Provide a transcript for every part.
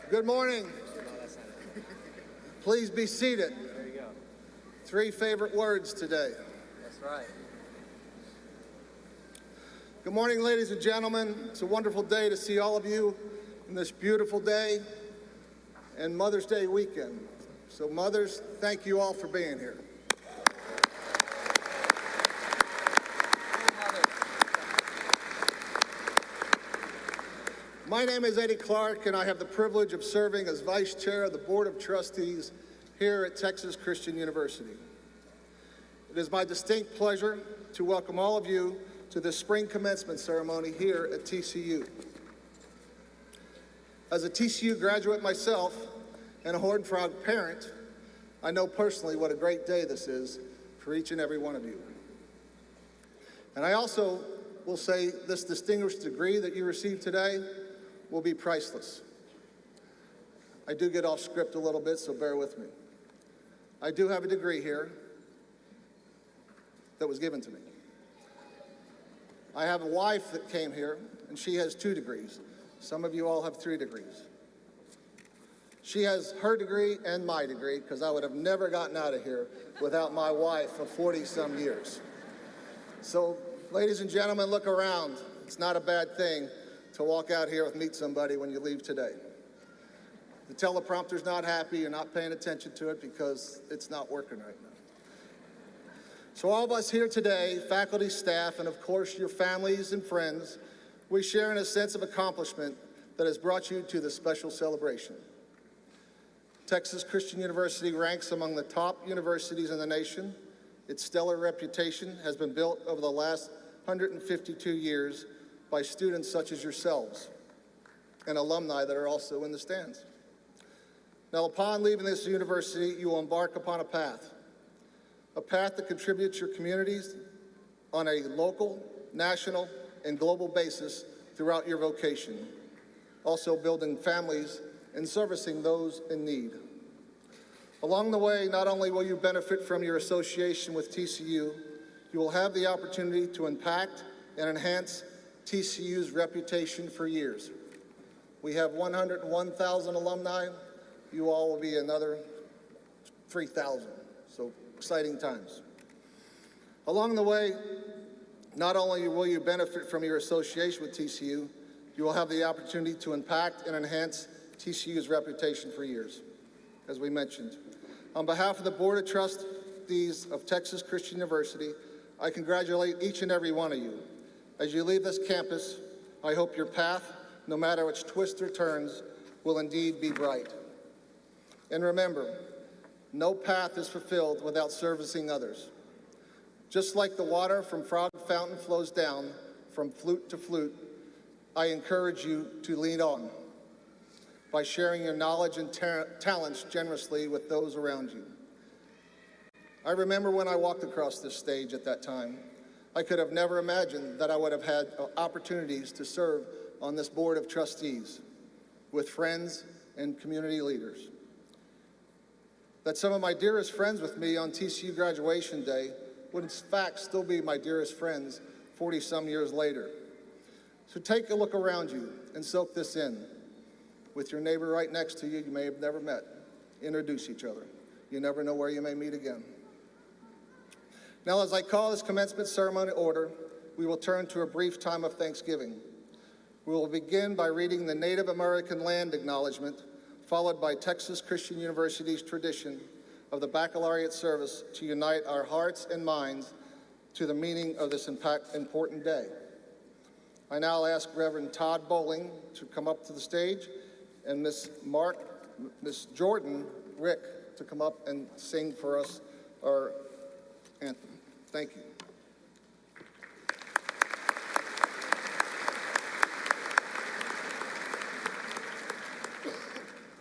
Good morning. Please be seated. There you go. 3 favorite words today. That's right. Good morning, ladies and gentlemen. It's a wonderful day to see all of you in this beautiful day and Mother's Day weekend. So mothers, thank you all for being here. My name is Eddie Clark, and I have the privilege of serving as Vice Chair of the Board of Trustees here at Texas Christian University. It is my distinct pleasure to welcome all of you to this spring commencement ceremony here at TCU. As a TCU graduate myself and a Horned Frog parent, I know personally what a great day this is for each and every one of you. And I also will say this distinguished degree that you received today will be priceless. I do get off script a little bit, so bear with me. I do have a degree here that was given to me. I have a wife that came here, and she has 2 degrees. Some of you all have 3 degrees. She has her degree and my degree, because I would have never gotten out of here without my wife of 40-some years. So, ladies and gentlemen, look around. It's not a bad thing to walk out here and meet somebody when you leave today. The teleprompter's not happy, you're not paying attention to it because it's not working right now. So all of us here today, faculty, staff, and of course your families and friends, we share in a sense of accomplishment that has brought you to this special celebration. Texas Christian University ranks among the top universities in the nation. Its stellar reputation has been built over the last 152 years by students such as yourselves and alumni that are also in the stands. Now, upon leaving this university, you will embark upon a path that contributes your communities on a local, national, and global basis throughout your vocation, also building families and servicing those in need. Along the way, not only will you benefit from your association with TCU, you will have the opportunity to impact and enhance TCU's reputation for years. We have 101,000 alumni. You all will be another 3,000. So exciting times. Along the way, not only will you benefit from your association with TCU, you will have the opportunity to impact and enhance TCU's reputation for years, as we mentioned. On behalf of the Board of Trustees of Texas Christian University, I congratulate each and every one of you. As you leave this campus, I hope your path, no matter which twists or turns, will indeed be bright. And remember, no path is fulfilled without servicing others. Just like the water from Frog Fountain flows down from flute to flute, I encourage you to lead on by sharing your knowledge and talents generously with those around you. I remember when I walked across this stage at that time, I could have never imagined that I would have had opportunities to serve on this Board of Trustees with friends and community leaders. That some of my dearest friends with me on TCU graduation day would in fact still be my dearest friends 40-some years later. So take a look around you and soak this in. With your neighbor right next to you, you may have never met. Introduce each other. You never know where you may meet again. Now, as I call this commencement ceremony order, we will turn to a brief time of thanksgiving. We will begin by reading the Native American land acknowledgment, followed by Texas Christian University's tradition of the baccalaureate service to unite our hearts and minds to the meaning of this important day. I now ask Reverend Todd Bowling to come up to the stage and Miss Jordan Rick to come up and sing for us our anthem. Thank you.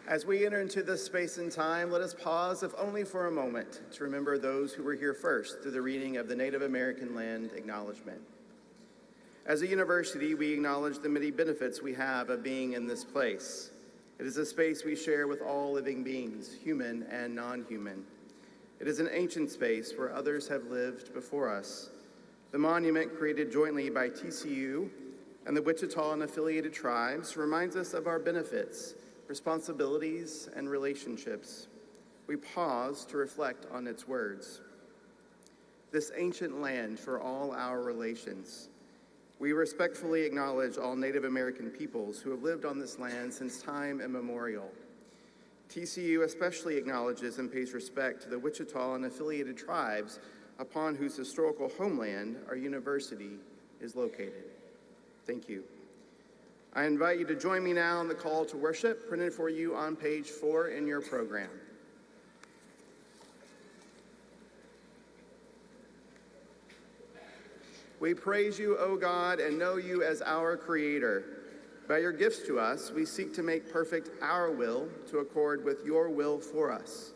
As we enter into this space and time, let us pause, if only for a moment, to remember those who were here first through the reading of the Native American land acknowledgment. As a university, we acknowledge the many benefits we have of being in this place. It is a space we share with all living beings, human and non-human. It is an ancient space where others have lived before us. The monument, created jointly by TCU and the Wichita and affiliated tribes, reminds us of our benefits responsibilities, and relationships, we pause to reflect on its words. This ancient land for all our relations. We respectfully acknowledge all Native American peoples who have lived on this land since time immemorial. TCU especially acknowledges and pays respect to the Wichita and affiliated tribes upon whose historical homeland our university is located. Thank you. I invite you to join me now in the call to worship, printed for you on page 4 in your program. We praise you, O God, and know you as our Creator. By your gifts to us, we seek to make perfect our will to accord with your will for us.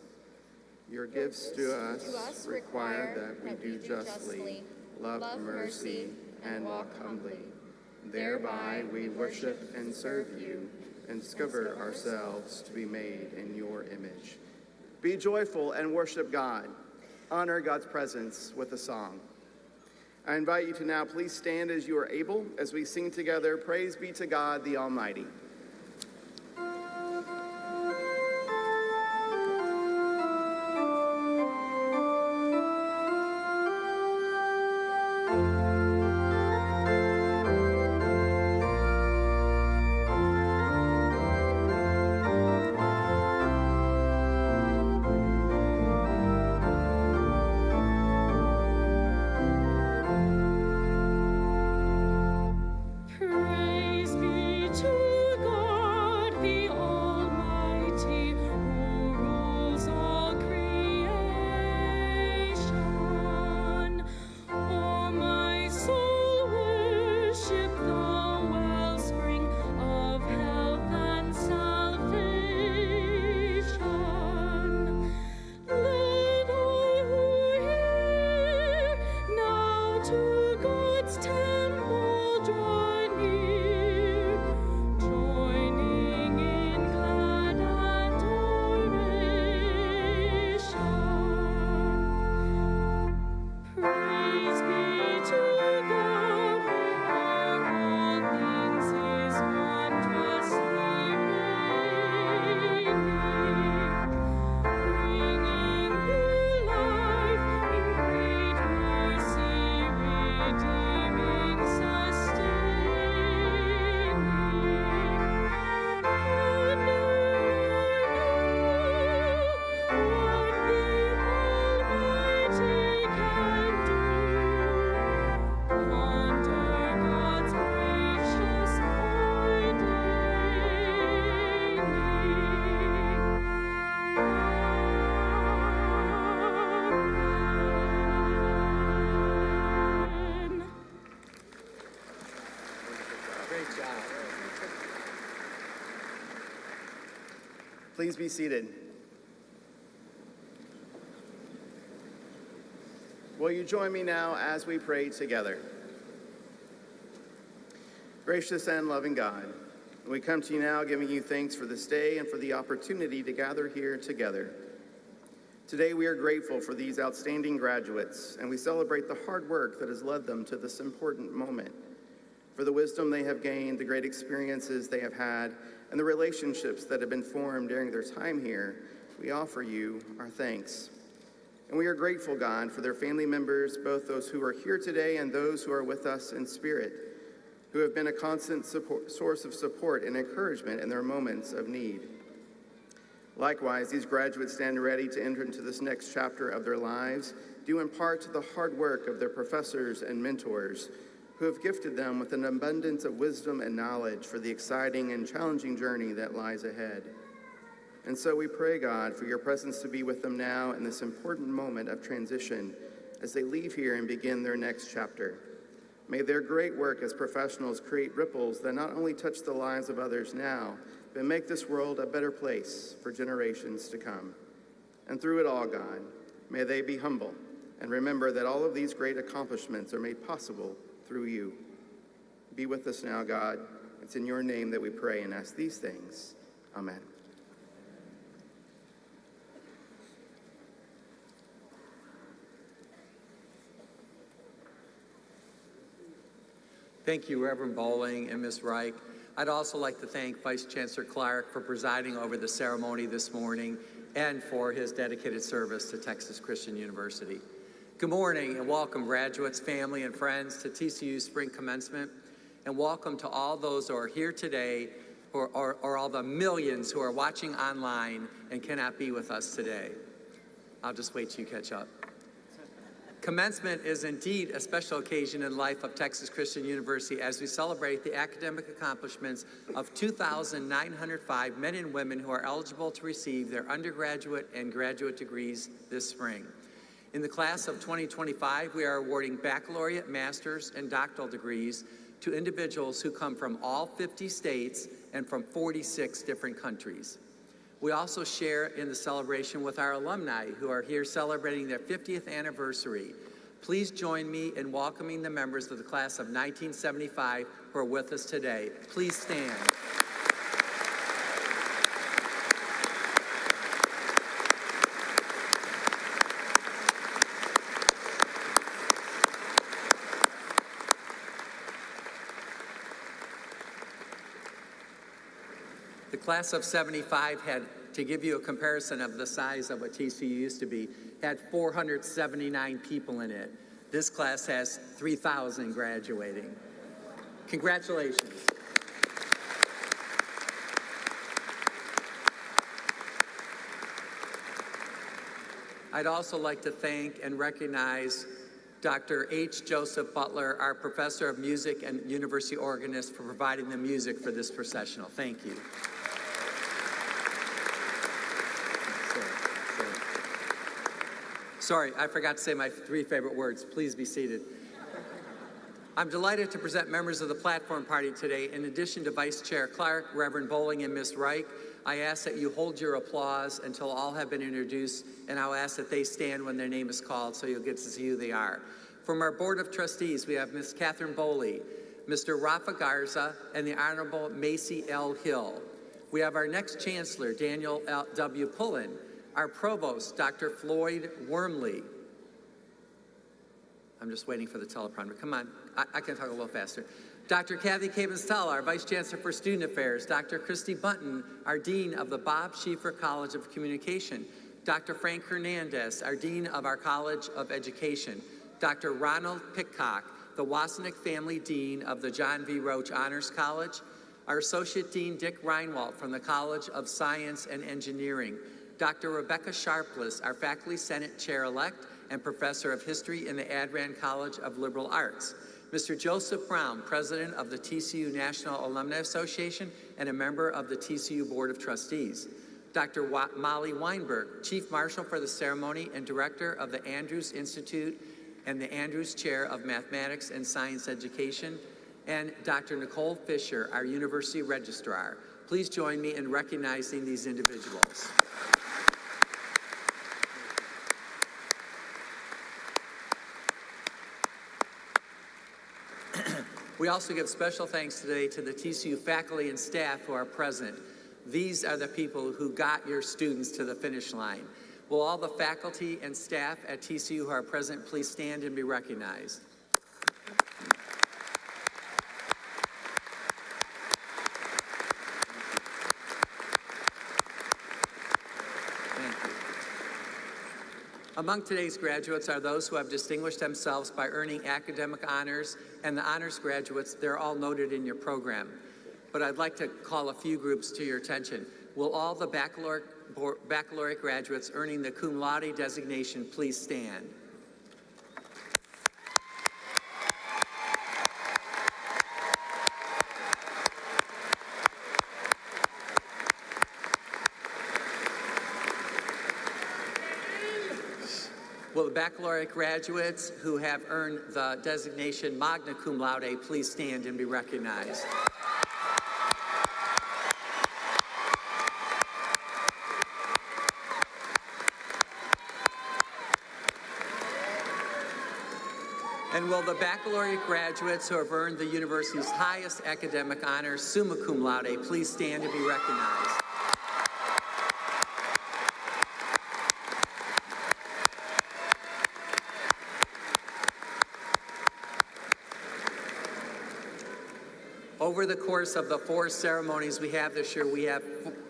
Your gifts to us require that we do justly, love mercy, and walk humbly. Thereby we worship and serve you and discover ourselves to be made in your image. Be joyful and worship God. Honor God's presence with a song. I invite you to now please stand as you are able as we sing together, Praise Be to God the Almighty. Please be seated. Will you join me now as we pray together? Gracious and loving God, we come to you now giving you thanks for this day and for the opportunity to gather here together. Today we are grateful for these outstanding graduates, and we celebrate the hard work that has led them to this important moment, for the wisdom they have gained, the great experiences they have had, and the relationships that have been formed during their time here. We offer you our thanks. And we are grateful, God, for their family members, both those who are here today and those who are with us in spirit, who have been a constant source of support and encouragement in their moments of need. Likewise, these graduates stand ready to enter into this next chapter of their lives, due in part to the hard work of their professors and mentors, who have gifted them with an abundance of wisdom and knowledge for the exciting and challenging journey that lies ahead. And so we pray, God, for your presence to be with them now in this important moment of transition as they leave here and begin their next chapter. May their great work as professionals create ripples that not only touch the lives of others now, but make this world a better place for generations to come. And through it all, God, may they be humble and remember that all of these great accomplishments are made possible through you. Be with us now, God. It's in your name that we pray and ask these things. Amen. Thank you, Reverend Bowling and Ms. Reich. I'd also like to thank Vice Chancellor Clark for presiding over the ceremony this morning and for his dedicated service to Texas Christian University. Good morning and welcome, graduates, family, and friends, to TCU Spring Commencement, and welcome to all those who are here today or all the millions who are watching online and cannot be with us today. I'll just wait till you catch up. Commencement is indeed a special occasion in the life of Texas Christian University as we celebrate the academic accomplishments of 2,905 men and women who are eligible to receive their undergraduate and graduate degrees this spring. In the class of 2025, we are awarding baccalaureate, master's, and doctoral degrees to individuals who come from all 50 states and from 46 different countries. We also share in the celebration with our alumni who are here celebrating their 50th anniversary. Please join me in welcoming the members of the class of 1975 who are with us today. Please stand. The class of 75 had, to give you a comparison of the size of what TCU used to be, had 479 people in it. This class has 3,000 graduating. Congratulations. I'd also like to thank and recognize Dr. H. Joseph Butler, our professor of music and university organist, for providing the music for this processional. Thank you. Sorry, I forgot to say my 3 favorite words. Please be seated. I'm delighted to present members of the platform party today. In addition to Vice Chair Clark, Reverend Bowling, and Ms. Reich, I ask that you hold your applause until all have been introduced, and I'll ask that they stand when their name is called so you'll get to see who they are. From our Board of Trustees, we have Ms. Catherine Bowley, Mr. Rafa Garza, and the Honorable Macy L. Hill. We have our next Chancellor, Daniel W. Pullen, our Provost, Dr. Floyd Wormley. I'm just waiting for the teleprompter. Come on, I can talk a little faster. Dr. Kathy Cavens-Tell, our Vice Chancellor for Student Affairs. Dr. Christy Bunton, our Dean of the Bob Schieffer College of Communication. Dr. Frank Hernandez, our Dean of our College of Education. Dr. Ronald Pitcock, the Wasenick Family Dean of the John V. Roach Honors College. Our Associate Dean, Dick Reinwald, from the College of Science and Engineering. Dr. Rebecca Sharpless, our Faculty Senate Chair-elect and Professor of History in the Adran College of Liberal Arts. Mr. Joseph Brown, President of the TCU National Alumni Association and a member of the TCU Board of Trustees. Dr. Molly Weinberg, Chief Marshal for the ceremony and Director of the Andrews Institute and the Andrews Chair of Mathematics and Science Education. And Dr. Nicole Fisher, our University Registrar. Please join me in recognizing these individuals. We also give special thanks today to the TCU faculty and staff who are present. These are the people who got your students to the finish line. Will all the faculty and staff at TCU who are present please stand and be recognized? Among today's graduates are those who have distinguished themselves by earning academic honors, and the honors graduates, they're all noted in your program. But I'd like to call a few groups to your attention. Will all the baccalaureate graduates earning the cum laude designation please stand? Will the baccalaureate graduates who have earned the designation magna cum laude please stand and be recognized? And will the baccalaureate graduates who have earned the university's highest academic honor, summa cum laude, please stand and be recognized? over the course of the 4 ceremonies we have this year, we have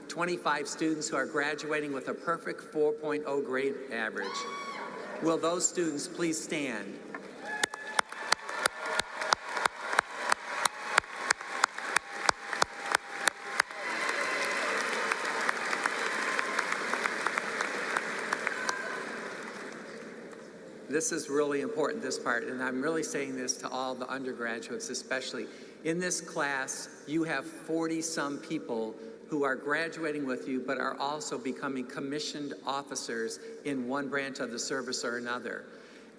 25 students who are graduating with a perfect 4.0 grade average. Will those students please stand? This is really important, this part, and I'm really saying this to all the undergraduates especially. In this class, you have 40-some people who are graduating with you, but are also becoming commissioned officers in one branch of the service or another.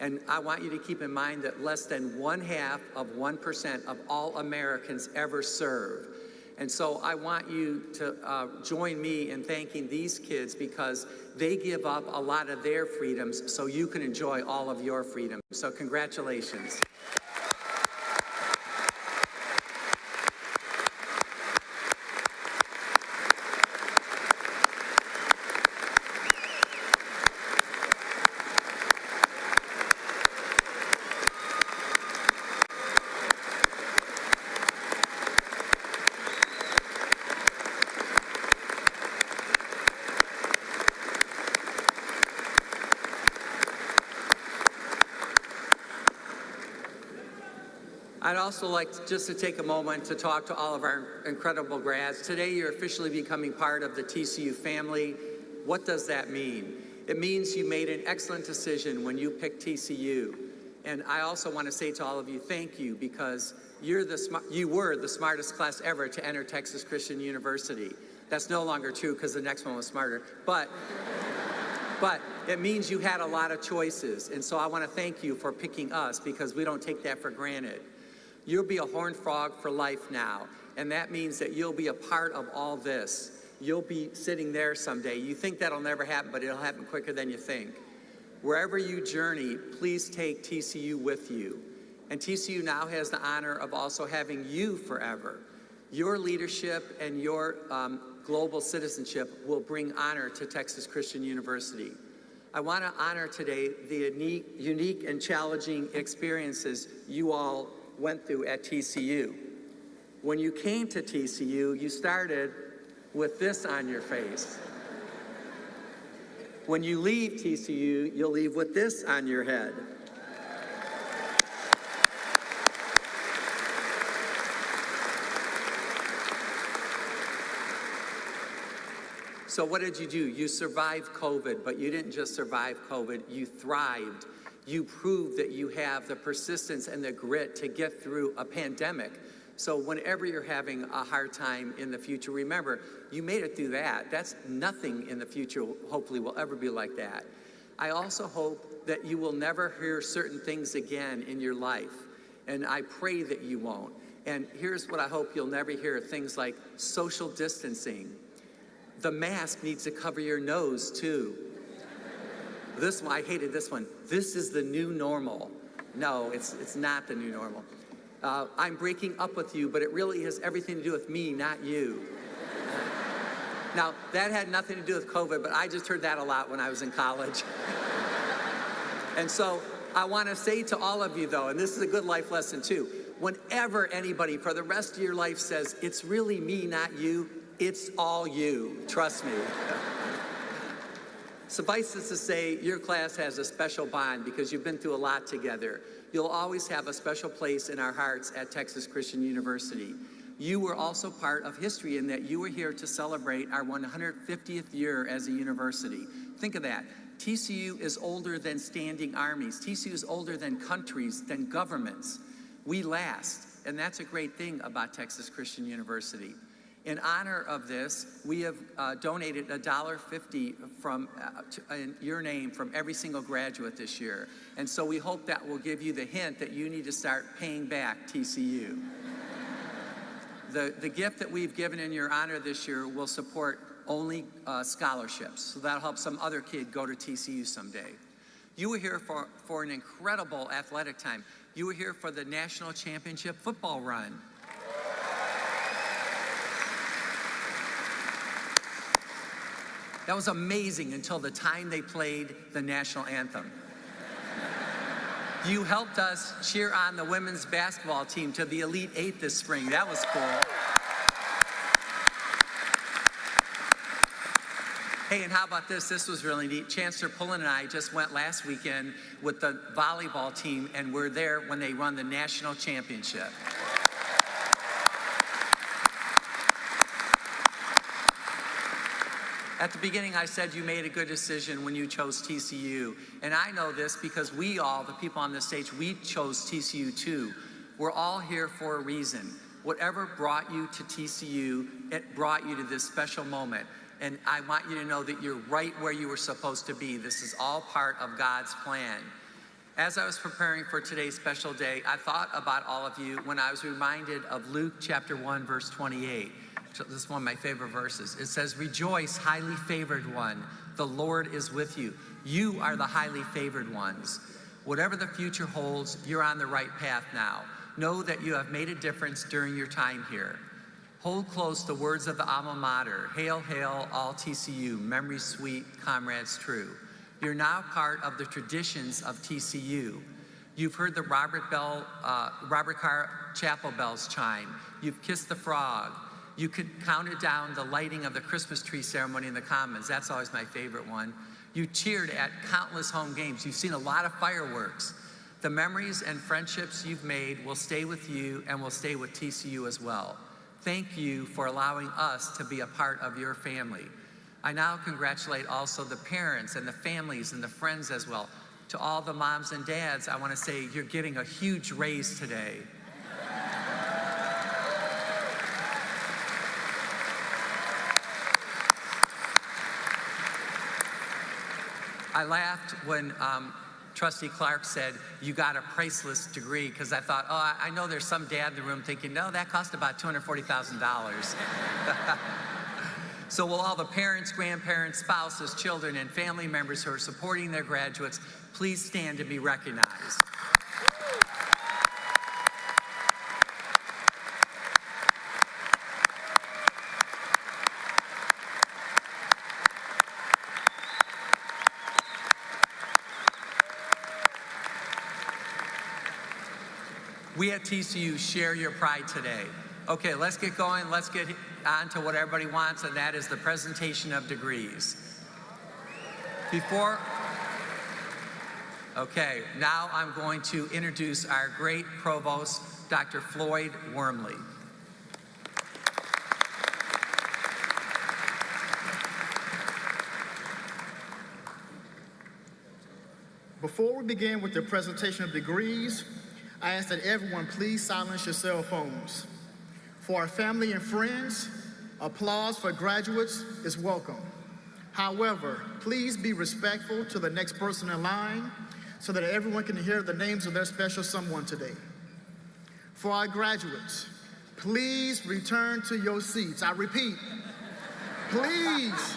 And I want you to keep in mind that less than 0.5% of all Americans ever serve. And so I want you to join me in thanking these kids because they give up a lot of their freedoms so you can enjoy all of your freedom. So congratulations. I'd also like just to take a moment to talk to all of our incredible grads. Today, you're officially becoming part of the TCU family. What does that mean? It means you made an excellent decision when you picked TCU. And I also want to say to all of you, thank you, because you were the smartest class ever to enter Texas Christian University. That's no longer true because the next one was smarter. But it means you had a lot of choices. And so I want to thank you for picking us because we don't take that for granted. You'll be a Horned Frog for life now, and that means that you'll be a part of all this. You'll be sitting there someday. You think that'll never happen, but it'll happen quicker than you think. Wherever you journey, please take TCU with you. And TCU now has the honor of also having you forever. Your leadership and your global citizenship will bring honor to Texas Christian University. I want to honor today the unique and challenging experiences you all went through at TCU. When you came to TCU, you started with this on your face. When you leave TCU, you'll leave with this on your head. So what did you do? You survived COVID, but you didn't just survive COVID, you thrived. You proved that you have the persistence and the grit to get through a pandemic. So whenever you're having a hard time in the future, remember, you made it through that. That's nothing in the future, hopefully, will ever be like that. I also hope that you will never hear certain things again in your life. And I pray that you won't. And here's what I hope you'll never hear, things like social distancing. The mask needs to cover your nose, too. This one, I hated this one. This is the new normal. No, it's not the new normal. I'm breaking up with you, but it really has everything to do with me, not you. Now, that had nothing to do with COVID, but I just heard that a lot when I was in college. And so I want to say to all of you, though, and this is a good life lesson, too, whenever anybody for the rest of your life says, it's really me, not you, it's all you. Trust me. Suffice it to say, your class has a special bond because you've been through a lot together. You'll always have a special place in our hearts at Texas Christian University. You were also part of history in that you were here to celebrate our 150th year as a university. Think of that. TCU is older than standing armies. TCU is older than countries, than governments. We last, and that's a great thing about Texas Christian University. In honor of this, we have donated $1.50 in your name from every single graduate this year. And so we hope that will give you the hint that you need to start paying back TCU. The gift that we've given in your honor this year will support only scholarships. So that'll help some other kid go to TCU someday. You were here for an incredible athletic time. You were here for the national championship football run. That was amazing until the time they played the national anthem. You helped us cheer on the women's basketball team to the Elite Eight this spring. That was cool. Hey, and how about this? This was really neat. Chancellor Pullen and I just went last weekend with the volleyball team, and we're there when they run the national championship. At the beginning, I said you made a good decision when you chose TCU. And I know this because we all, the people on this stage, we chose TCU too. We're all here for a reason. Whatever brought you to TCU, it brought you to this special moment. And I want you to know that you're right where you were supposed to be. This is all part of God's plan. As I was preparing for today's special day, I thought about all of you when I was reminded of Luke chapter 1, verse 28. This is one of my favorite verses. It says, "Rejoice, highly favored one. The Lord is with you. You are the highly favored ones." Whatever the future holds, you're on the right path now. Know that you have made a difference during your time here. Hold close the words of the alma mater. Hail, hail, all TCU, memories sweet, comrades true. You're now part of the traditions of TCU. You've heard the Robert Carr chapel bells chime. You've kissed the frog. You counted down the lighting of the Christmas tree ceremony in the Commons. That's always my favorite one. You cheered at countless home games. You've seen a lot of fireworks. The memories and friendships you've made will stay with you and will stay with TCU as well. Thank you for allowing us to be a part of your family. I now congratulate also the parents and the families and the friends as well. To all the moms and dads, I want to say you're getting a huge raise today. I laughed when Trustee Clark said, "You got a priceless degree," because I thought, oh, I know there's some dad in the room thinking, no, that cost about $240,000. So will all the parents, grandparents, spouses, children, and family members who are supporting their graduates please stand to be recognized. We at TCU share your pride today. Okay, let's get going. Let's get on to what everybody wants, and that is the presentation of degrees. Okay, now I'm going to introduce our great provost, Dr. Floyd Wormley. Before we begin with the presentation of degrees, I ask that everyone please silence your cell phones. For our family and friends, applause for graduates is welcome. However, please be respectful to the next person in line so that everyone can hear the names of their special someone today. For our graduates, please return to your seats. I repeat, please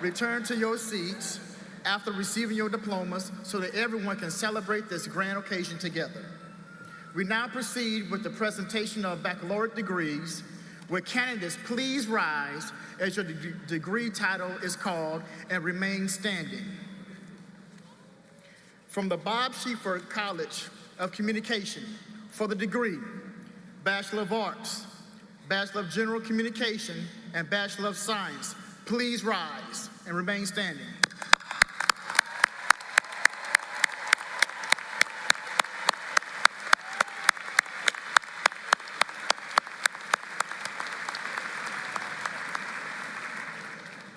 return to your seats after receiving your diplomas so that everyone can celebrate this grand occasion together. We now proceed with the presentation of baccalaureate degrees. Would candidates please rise as your degree title is called and remain standing. From the Bob Schieffer College of Communication for the degree, Bachelor of Arts, Bachelor of General Communication, and Bachelor of Science, please rise and remain standing.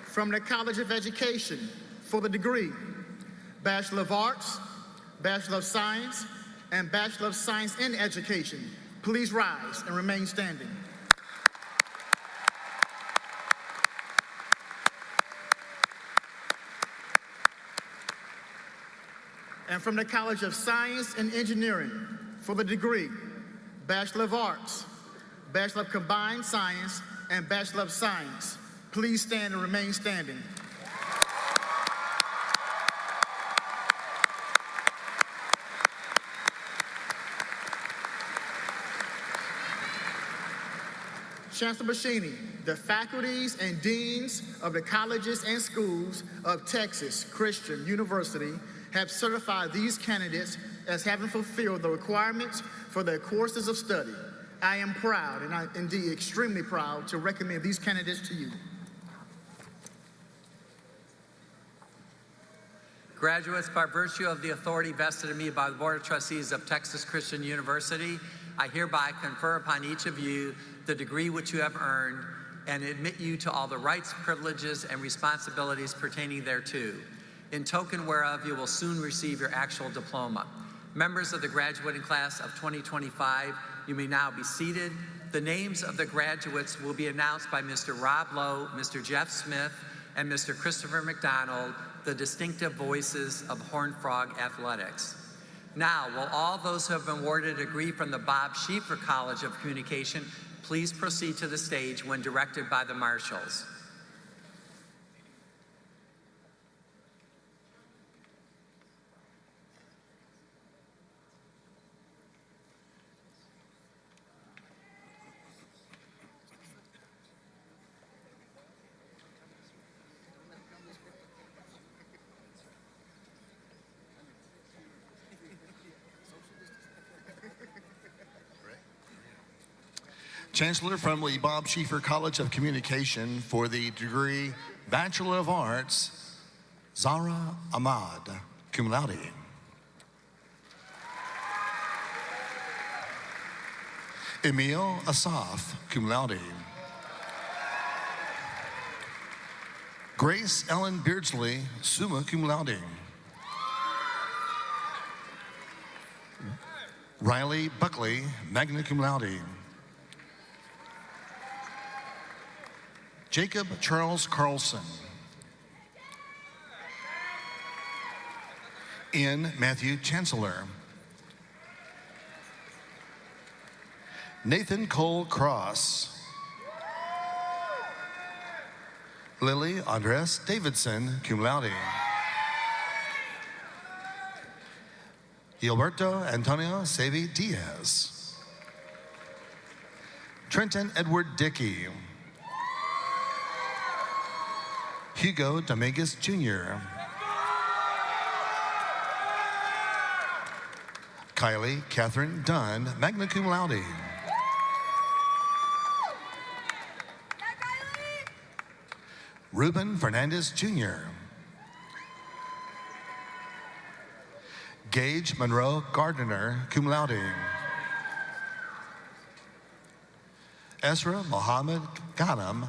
From the College of Education for the degree, Bachelor of Arts, Bachelor of Science, and Bachelor of Science in Education, please rise and remain standing. And from the College of Science and Engineering for the degree, Bachelor of Arts, Bachelor of Combined Science, and Bachelor of Science, please stand and remain standing. Chancellor Bashini, the faculties and deans of the colleges and schools of Texas Christian University have certified these candidates as having fulfilled the requirements for their courses of study. I am proud, and indeed extremely proud, to recommend these candidates to you. Graduates, by virtue of the authority vested in me by the Board of Trustees of Texas Christian University, I hereby confer upon each of you the degree which you have earned and admit you to all the rights, privileges, and responsibilities pertaining thereto. In token whereof, you will soon receive your actual diploma. Members of the graduating class of 2025, you may now be seated. The names of the graduates will be announced by Mr. Rob Lowe, Mr. Jeff Smith, and Mr. Christopher McDonald, the distinctive voices of Horned Frog Athletics. Now, will all those who have been awarded a degree from the Bob Schieffer College of Communication please proceed to the stage when directed by the marshals. Chancellor from the Bob Schieffer College of Communication for the degree Bachelor of Arts, Zara Ahmad, cum laude. Emil Asaf, cum laude. Grace Ellen Beardsley, summa cum laude. Riley Buckley, magna cum laude. Jacob Charles Carlson. Ian Matthew Chancellor. Nathan Cole Cross. Lily Andres Davidson, cum laude. Gilberto Antonio Sevi Diaz. Trenton Edward Dickey. Hugo Dominguez Jr. Kylie Catherine Dunn, magna cum laude. Ruben Fernandez Jr. Gage Monroe Gardner, cum laude. Ezra Mohammed Ghanem,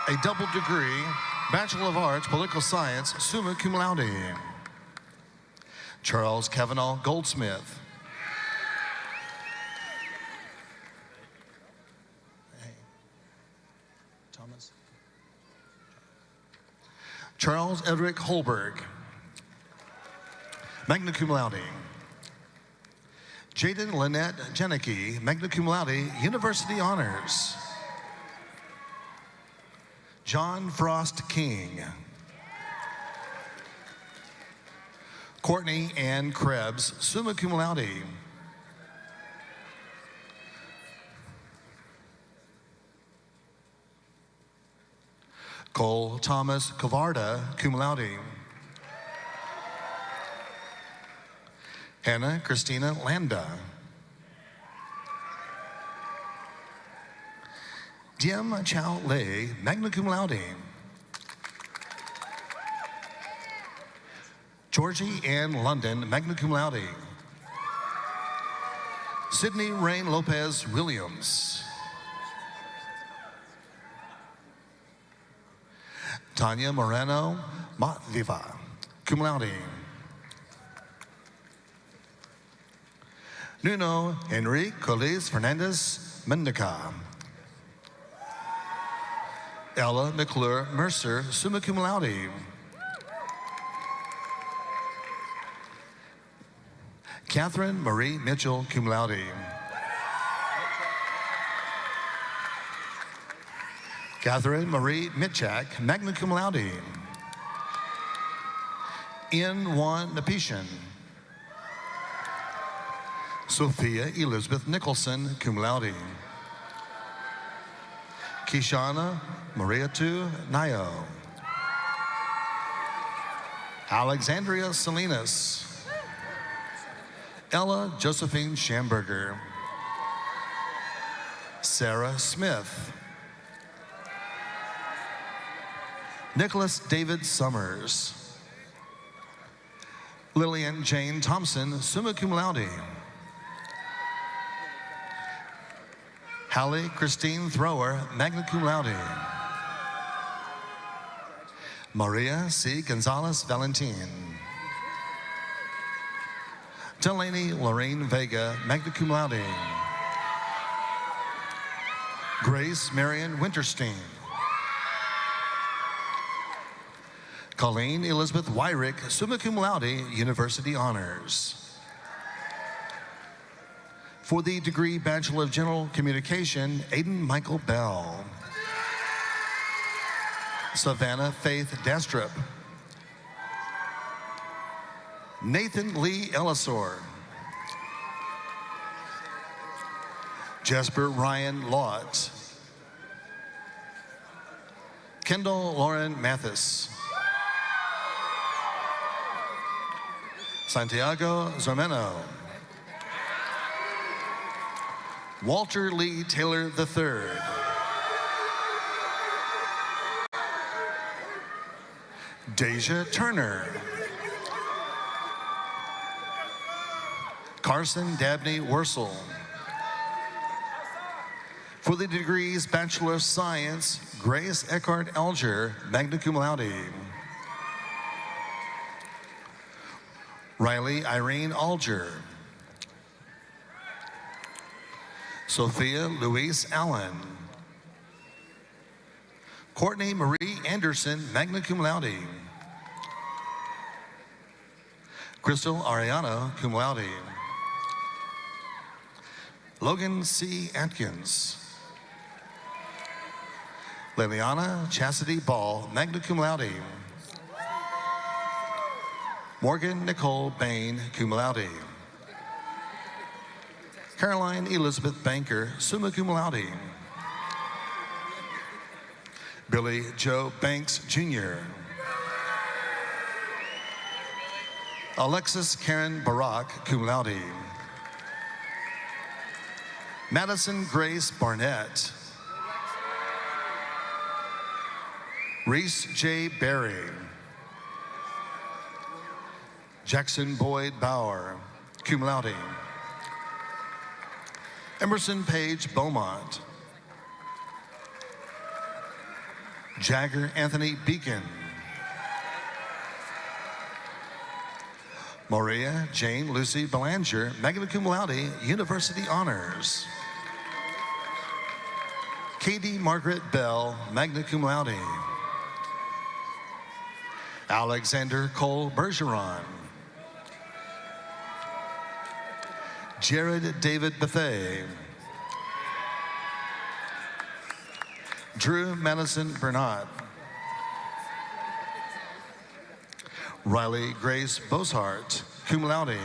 a double degree, Bachelor of Arts, Political Science, summa cum laude. Charles Kavanaugh Goldsmith. Hey. Thomas. Charles Edric Holberg, magna cum laude. Jaden Lynette Janicki, magna cum laude, University Honors. John Frost King. Courtney Ann Krebs, summa cum laude. Cole Thomas Cavarda, cum laude. Hannah Christina Landa. Diem Chow Lei, magna cum laude. Georgie Ann London, magna cum laude. Sydney Rain Lopez Williams. Tanya Moreno Matviva, cum laude. Nuno Henry Colis Fernandez Mendica. Ella McClure Mercer, summa cum laude. Catherine Marie Mitchell, cum laude. Catherine Marie Mitchak, magna cum laude. Ian Juan Napishan. Sophia Elizabeth Nicholson, cum laude. Kishana Mariatu Nayo. Alexandria Salinas. Ella Josephine Schamberger. Sarah Smith. Nicholas David Summers. Lillian Jane Thompson, summa cum laude. Hallie Christine Thrower, magna cum laude. Maria C. Gonzalez Valentin. Delaney Lorraine Vega, magna cum laude. Grace Marion Winterstein. Colleen Elizabeth Wyrick, summa cum laude, University Honors. For the degree Bachelor of General Communication, Aiden Michael Bell. Savannah Faith Dastrup. Nathan Lee Ellisor. Jasper Ryan Lott. Kendall Lauren Mathis. Santiago Zormeno. Walter Lee Taylor III. Deja Turner. Carson Dabney Wursel. For the degrees Bachelor of Science, Grace Eckhart Alger, magna cum laude. Riley Irene Alger. Sophia Louise Allen. Courtney Marie Anderson, magna cum laude. Crystal Ariano, cum laude. Logan C. Atkins. Liliana Chastity Ball, magna cum laude. Morgan Nicole Bain, cum laude. Caroline Elizabeth Banker, summa cum laude. Billy Joe Banks, Jr. Alexis Karen Barak, cum laude. Madison Grace Barnett. Reese J. Berry. Jackson Boyd Bauer, cum laude. Emerson Page Beaumont. Jagger Anthony Beacon. Maria Jane Lucy Belanger, magna cum laude, University Honors. Katie Margaret Bell, magna cum laude. Alexander Cole Bergeron. Jared David Bethay. Drew Madison Bernard. Riley Grace Boshart, cum laude.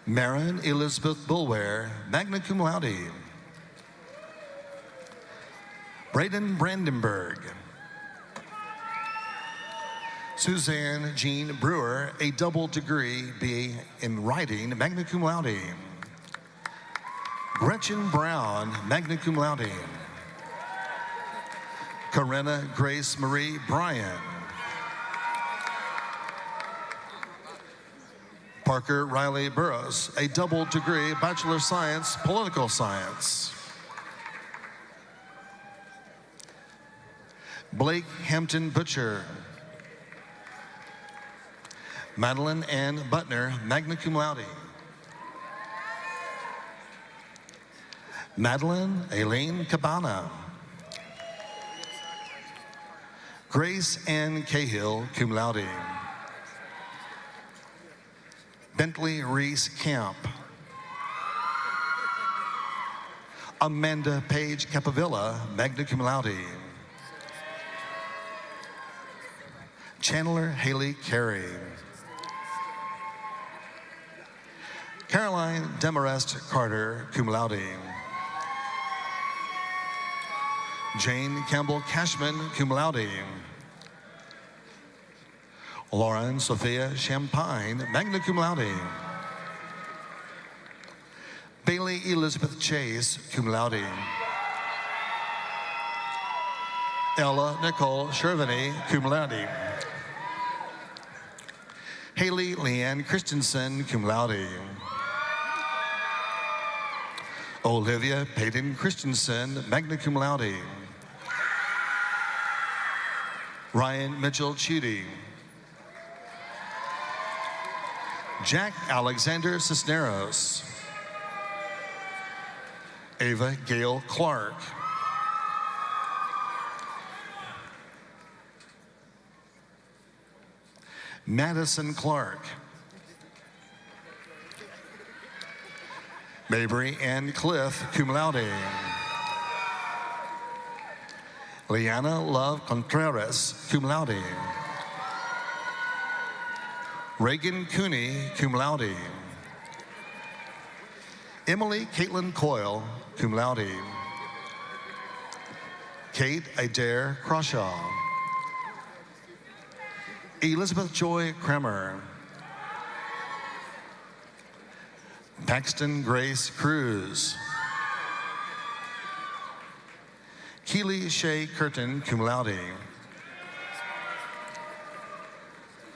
Marin Elizabeth Bulware, magna cum laude. Braden Brandenburg. Suzanne Jean Brewer, a double degree B in writing, magna cum laude. Gretchen Brown, magna cum laude. Corinna Grace Marie Bryan. Parker Riley Burrows, a double degree Bachelor of Science, Political Science. Blake Hampton Butcher. Madeline Ann Butner, magna cum laude. Madeline Aileen Cabana. Grace Ann Cahill, cum laude. Bentley Reese Camp. Amanda Page Capovilla, magna cum laude. Chandler Haley Carey. Caroline Demarest Carter, cum laude. Jane Campbell Cashman, cum laude. Lauren Sophia Champagne, magna cum laude. Bailey Elizabeth Chase, cum laude. Ella Nicole Shervany, cum laude. Haley Leanne Christensen, cum laude. Olivia Peyton Christensen, magna cum laude. Ryan Mitchell Chudy. Jack Alexander Cisneros. Ava Gail Clark. Madison Clark. Mabry Ann Cliff, cum laude. Liana Love Contreras, cum laude. Reagan Cooney, cum laude. Emily Caitlin Coyle, cum laude. Kate Adair Crawshaw. Elizabeth Joy Kremer. Paxton Grace Cruz. Keely Shea Curtin, cum laude.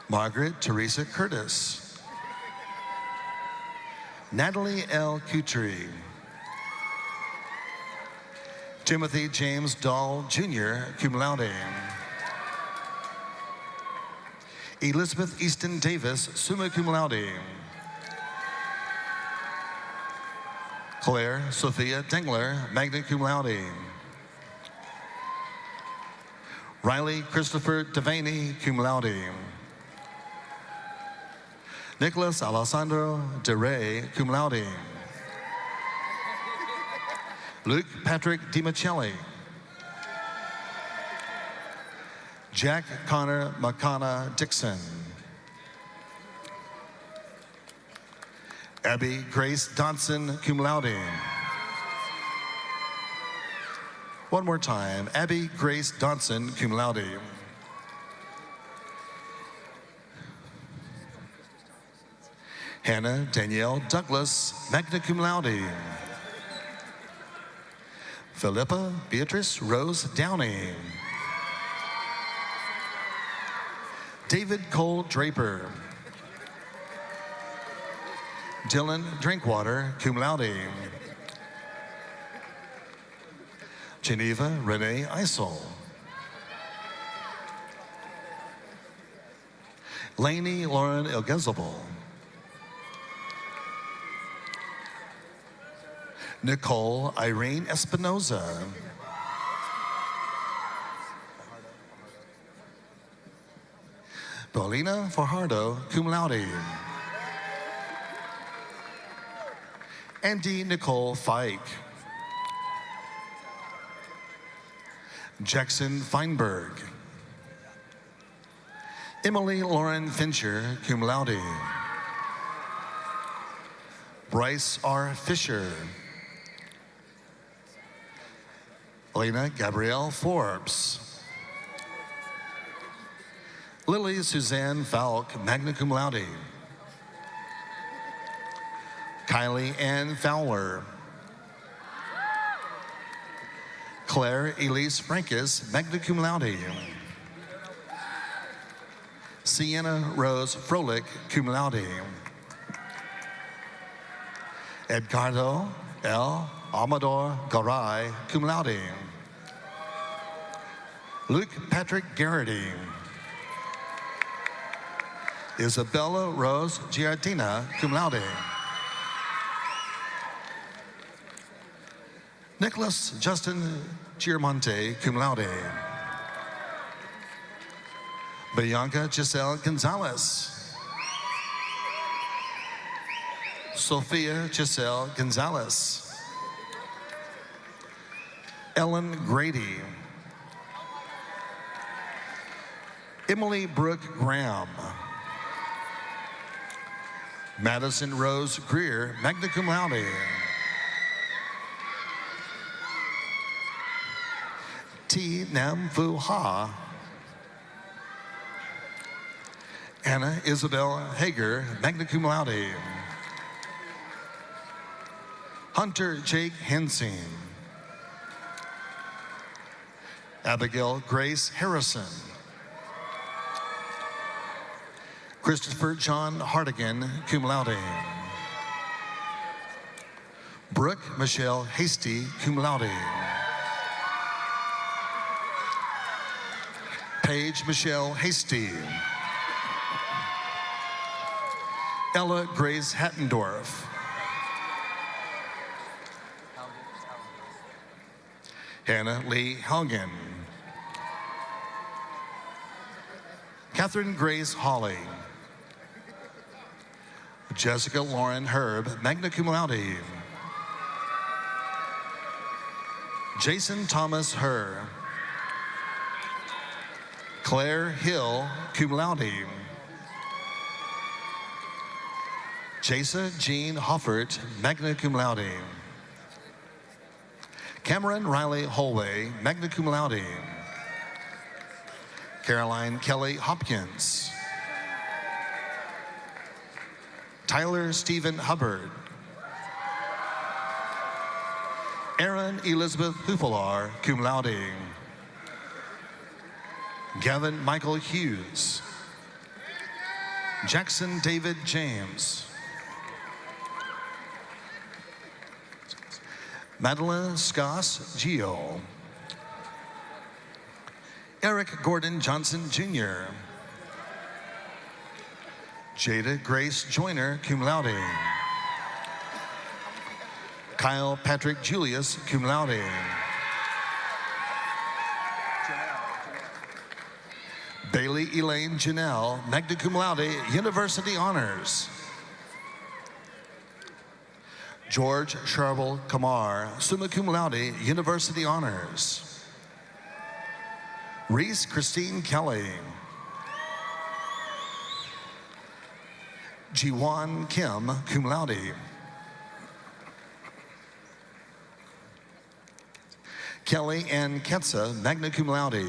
Margaret Teresa Curtis. Natalie L. Cutry. Timothy James Dahl Jr., cum laude. Elizabeth Easton Davis, summa cum laude. Claire Sophia Dengler, magna cum laude. Riley Christopher Devaney, cum laude. Nicholas Alessandro De Rey, cum laude. Luke Patrick DiMichelli. Jack Connor McConna Dixon. Abby Grace Dodson, cum laude. One more time, Abby Grace Dodson, cum laude. Hannah Danielle Douglas, magna cum laude. Philippa Beatrice Rose Downey. David Cole Draper. Dylan Drinkwater, cum laude. Geneva Renee Eisel. Lainey Lauren Ilgezabal. Nicole Irene Espinoza. Paulina Fajardo, cum laude. Andy Nicole Fike. Jackson Feinberg. Emily Lauren Fincher, cum laude. Bryce R. Fisher. Elena Gabrielle Forbes. Lily Suzanne Falk, magna cum laude. Kylie Ann Fowler. Claire Elise Frankus, magna cum laude. Sienna Rose Froelich, cum laude. Edgardo L. Amador Garay, cum laude. Luke Patrick Garrity. Isabella Rose Giardina, cum laude. Nicholas Justin Giamonte, cum laude. Bianca Giselle Gonzalez. Sophia Giselle Gonzalez. Ellen Grady. Emily Brooke Graham. Madison Rose Greer, magna cum laude. T. Nam Fu Ha. Anna Isabel Hager, magna cum laude. Hunter Jake Hensing. Abigail Grace Harrison. Christopher John Hardigan, cum laude. Brooke Michelle Hasty, cum laude. Paige Michelle Hasty. Ella Grace Hattendorf. Hannah Lee Haugen. Catherine Grace Hawley. Jessica Lauren Herb, magna cum laude. Jason Thomas Herr. Claire Hill, cum laude. Jasa Jean Hoffert, magna cum laude. Cameron Riley Holway, magna cum laude. Caroline Kelly Hopkins. Tyler Stephen Hubbard. Erin Elizabeth Hupelar, cum laude. Gavin Michael Hughes. Jackson David James. Madeline Scoss Gio. Eric Gordon Johnson Jr. Jada Grace Joyner, cum laude. Kyle Patrick Julius, cum laude. Bailey Elaine Janelle, magna cum laude, university honors. George Charbel Kamar, summa cum laude, university honors. Reese Christine Kelly. Jiwan Kim, cum laude. Kelly Ann Ketsa, magna cum laude.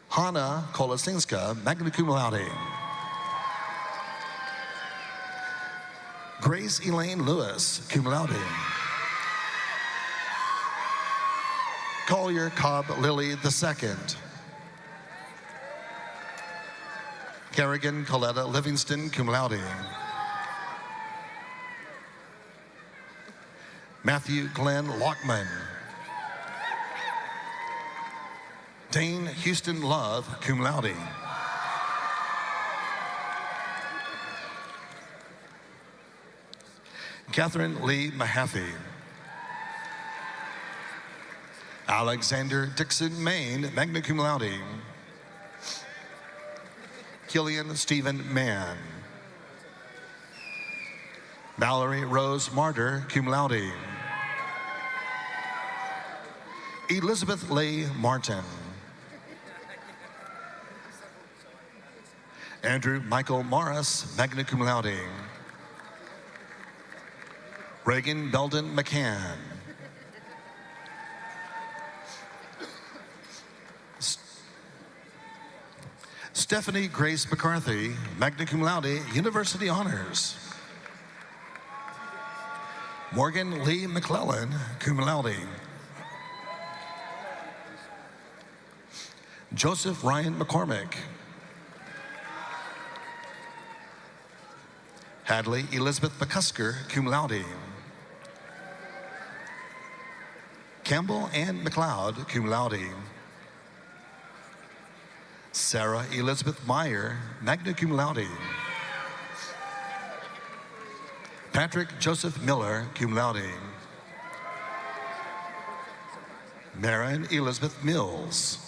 Hanna Kolosinska, magna cum laude. Grace Elaine Lewis, cum laude. Collier Cobb Lilly II. Kerrigan Coletta Livingston, cum laude. Matthew Glenn Lockman. Dane Houston Love, cum laude. Catherine Lee Mahaffey. Alexander Dixon Main, magna cum laude. Killian Stephen Mann. Valerie Rose Martyr, cum laude. Elizabeth Leigh Martin. Andrew Michael Morris, magna cum laude. Reagan Belden McCann. Stephanie Grace McCarthy, magna cum laude, university honors. Morgan Lee McClellan, cum laude. Joseph Ryan McCormick. Hadley Elizabeth McCusker, cum laude. Campbell Ann McLeod, cum laude. Sarah Elizabeth Meyer, magna cum laude. Patrick Joseph Miller, cum laude. Marin Elizabeth Mills.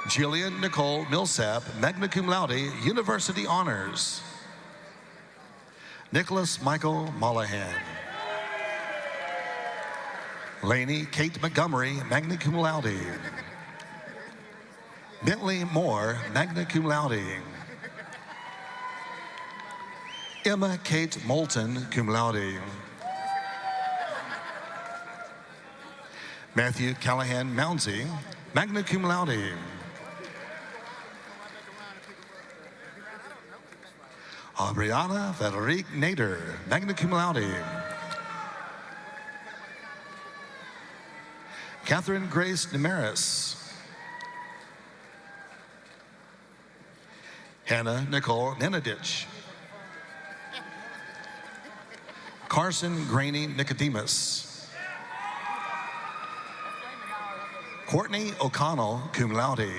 Jillian Nicole Millsap, magna cum laude, university honors. Nicholas Michael Mollahan. Lainey Kate Montgomery, magna cum laude. Bentley Moore, magna cum laude. Emma Kate Moulton, cum laude. Matthew Callahan Mounsey, magna cum laude. Aubriana Frederique Nader, magna cum laude. Catherine Grace Damaris. Hannah Nicole Nenadich. Carson Graney Nicodemus. Courtney O'Connell, cum laude.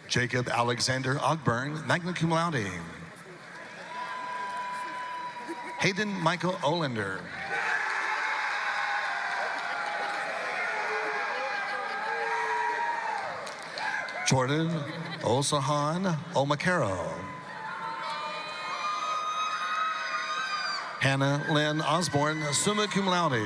Jacob Alexander Ogburn, magna cum laude. Hayden Michael Olander. Jordan Osahan Omakaro. Hannah Lynn Osborne, summa cum laude.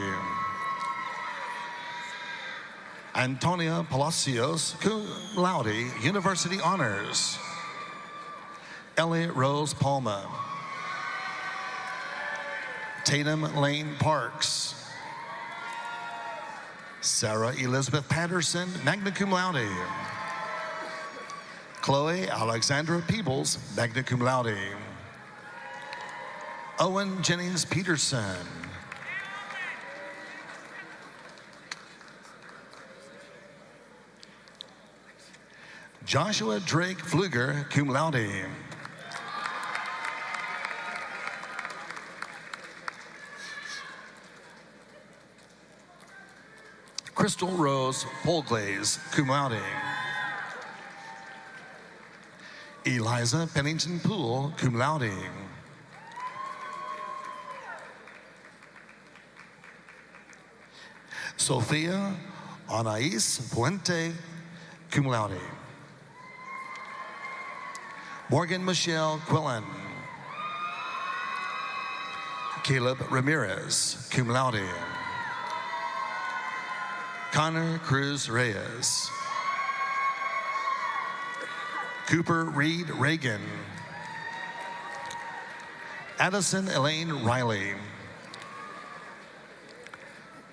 Antonia Palacios, cum laude, University Honors. Ellie Rose Palma. Tatum Lane Parks. Sarah Elizabeth Patterson, magna cum laude. Chloe Alexandra Peebles, magna cum laude. Owen Jennings Peterson. Joshua Drake Pfluger, cum laude. Crystal Rose Polglaze, cum laude. Eliza Pennington Poole, cum laude. Sophia Anais Puente, cum laude. Morgan Michelle Quillen. Caleb Ramirez, cum laude. Connor Cruz Reyes. Cooper Reed Reagan. Addison Elaine Riley.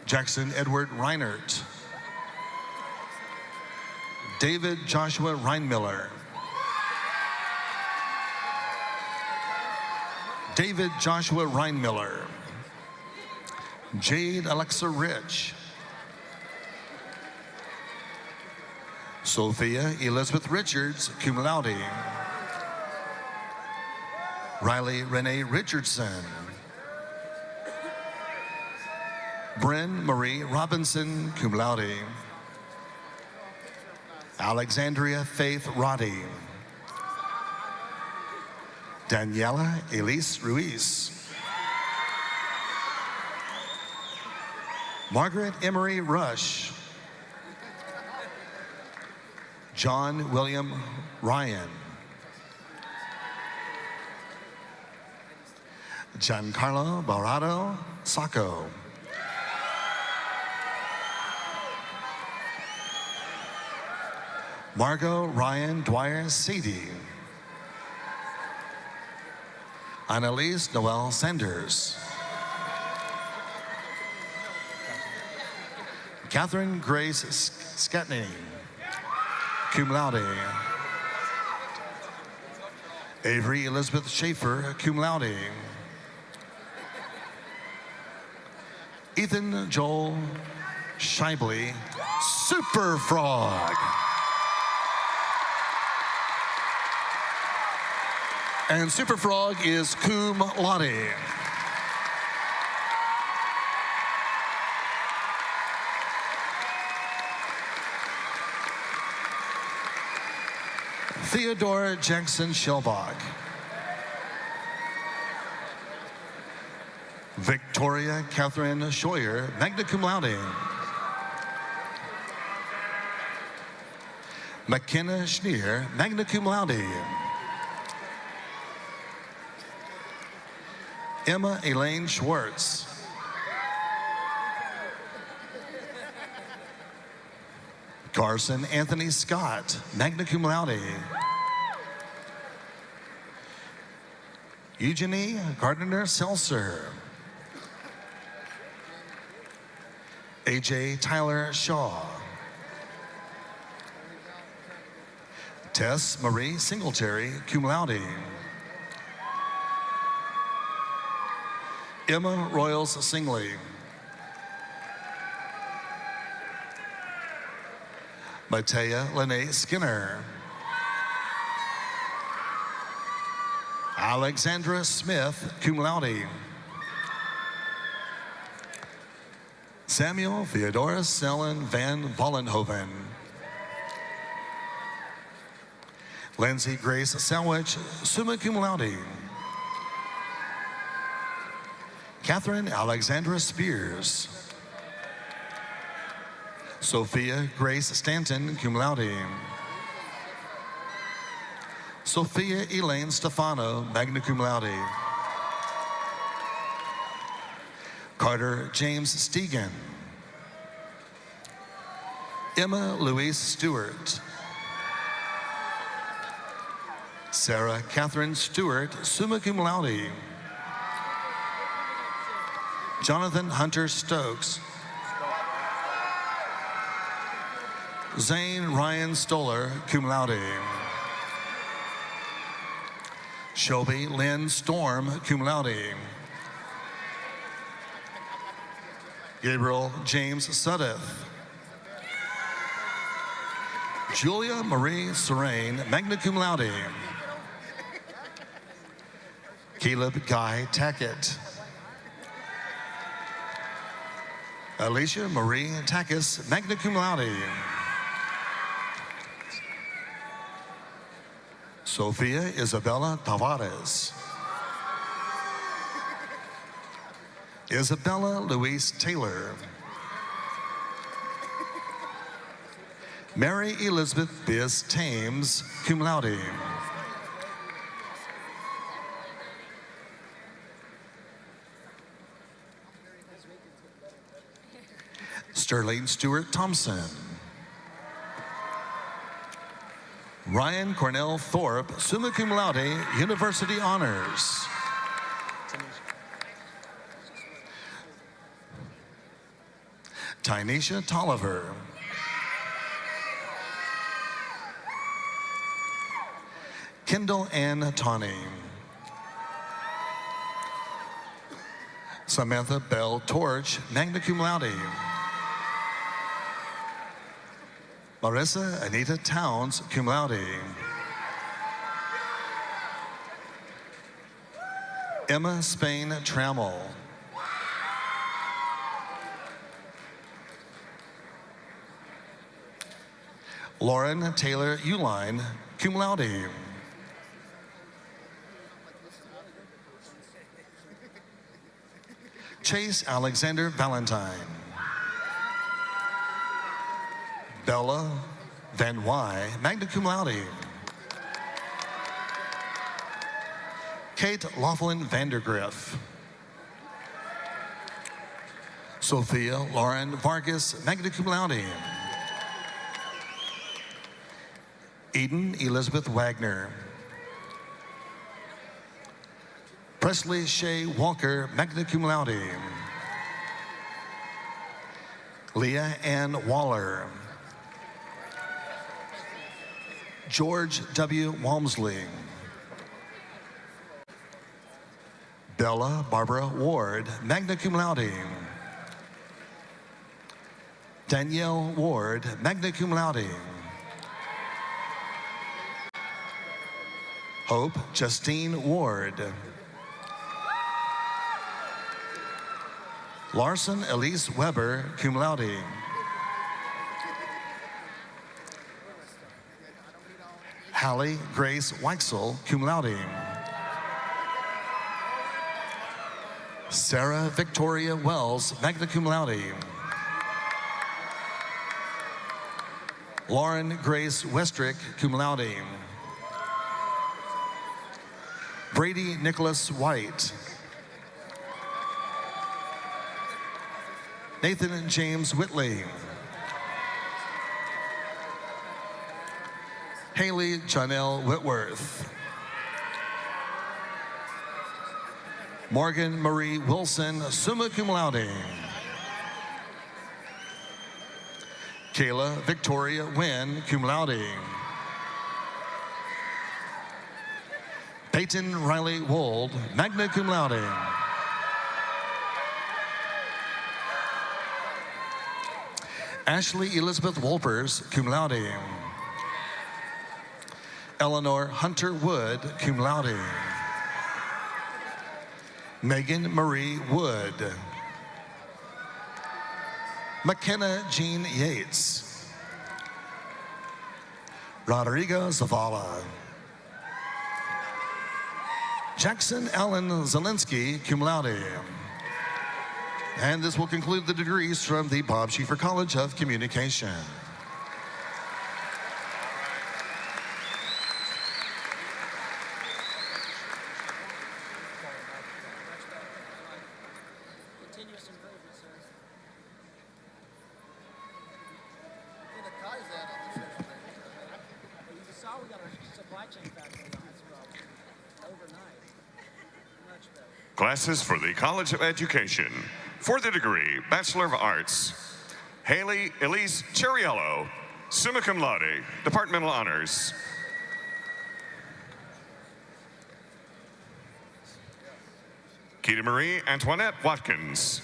Jackson Edward Reinert. David Joshua Reinmiller. David Joshua Reinmiller. Jade Alexa Rich. Sophia Elizabeth Richards, cum laude. Riley Renee Richardson. Bryn Marie Robinson, cum laude. Alexandria Faith Roddy. Daniela Elise Ruiz. Margaret Emery Rush. John William Ryan. Giancarlo Barado Sacco. Margot Ryan Dwyer Sadie. Annalise Noel Sanders. Catherine Grace Scatney, cum laude. Avery Elizabeth Schaefer, cum laude. Ethan Joel Shibley, Super Frog. And Super Frog is cum laude. Theodore Jackson Shellbach. Victoria Catherine Scheuer, magna cum laude. McKenna Schneer, magna cum laude. Emma Elaine Schwartz. Carson Anthony Scott, magna cum laude. Eugenie Gardner Seltzer. AJ Tyler Shaw. Tess Marie Singletary, cum laude. Emma Royals Singley. Matea Lene Skinner. Alexandra Smith, cum laude. Samuel Theodorus Sellen van Vollenhoven. Lindsay Grace Sandwich, summa cum laude. Catherine Alexandra Spears. Sophia Grace Stanton, cum laude. Sophia Elaine Stefano, magna cum laude. Carter James Stegan. Emma Louise Stewart. Sarah Catherine Stewart, summa cum laude. Jonathan Hunter Stokes. Zane Ryan Stoller, cum laude. Shelby Lynn Storm, cum laude. Gabriel James Suddeth. Julia Marie Serrain, magna cum laude. Caleb Guy Tackett. Alicia Marie Takis, magna cum laude. Sophia Isabella Tavares. Isabella Louise Taylor. Mary Elizabeth Biz Thames, cum laude. Sterling Stewart Thompson. Ryan Cornell Thorpe, summa cum laude, University Honors. Tynesha Tolliver. Kendall Ann Tawney. Samantha Bell Torch, magna cum laude. Marissa Anita Towns, cum laude. Emma Spain Trammell. Lauren Taylor Uline, cum laude. Chase Alexander Valentine. Bella Van Wy, magna cum laude. Kate Laughlin Vandergriff. Sophia Lauren Vargas, magna cum laude. Eden Elizabeth Wagner. Presley Shea Walker, magna cum laude. Leah Ann Waller. George W. Walmsley. Bella Barbara Ward, magna cum laude. Danielle Ward, magna cum laude. Hope Justine Ward. Larson Elise Weber, cum laude. Hallie Grace Weichsel, cum laude. Sarah Victoria Wells, magna cum laude. Lauren Grace Westrick, cum laude. Brady Nicholas White. Nathan James Whitley. Haley Janelle Whitworth. Morgan Marie Wilson, summa cum laude. Kayla Victoria Wynn, cum laude. Peyton Riley Wold, magna cum laude. Ashley Elizabeth Wolpers, cum laude. Eleanor Hunter Wood, cum laude. Megan Marie Wood. McKenna Jean Yates. Rodrigo Zavala. Jackson Allen Zielinski, cum laude. And this will conclude the degrees from the Bob Schieffer College of Communication. Continuous improvement, sir. You saw we got our supply chain factory on this problem overnight. Much better. Classes for the College of Education. For the degree Bachelor of Arts, Haley Elise Cheriello, summa cum laude, Departmental Honors. Keita Marie Antoinette Watkins.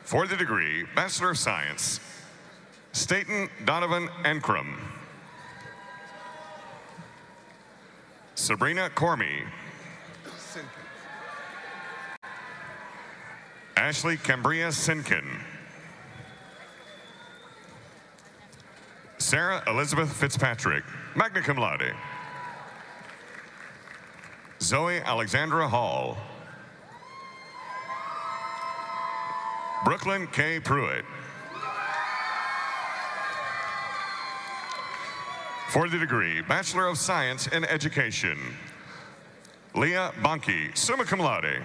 For the degree Bachelor of Science, Staten Donovan Ankrum. Sabrina Cormie. Ashley Cambria Sinkin. Sarah Elizabeth Fitzpatrick, magna cum laude. Zoe Alexandra Hall. Brooklyn K. Pruitt. For the degree Bachelor of Science in Education, Leah Bonke, summa cum laude.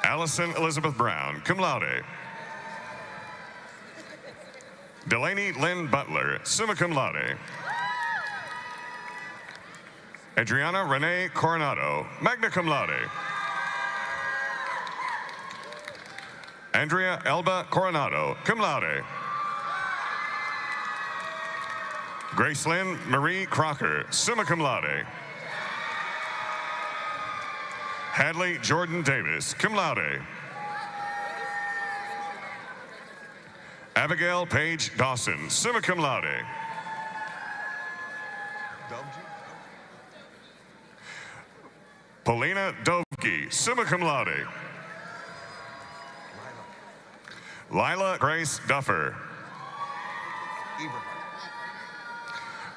Allison Elizabeth Brown, cum laude. Delaney Lynn Butler, summa cum laude. Adriana Renee Coronado, magna cum laude. Andrea Elba Coronado, cum laude. Gracelyn Marie Crocker, summa cum laude. Hadley Jordan Davis, cum laude. Abigail Paige Dawson, summa cum laude. Paulina Dovke, summa cum laude. Lila Grace Duffer.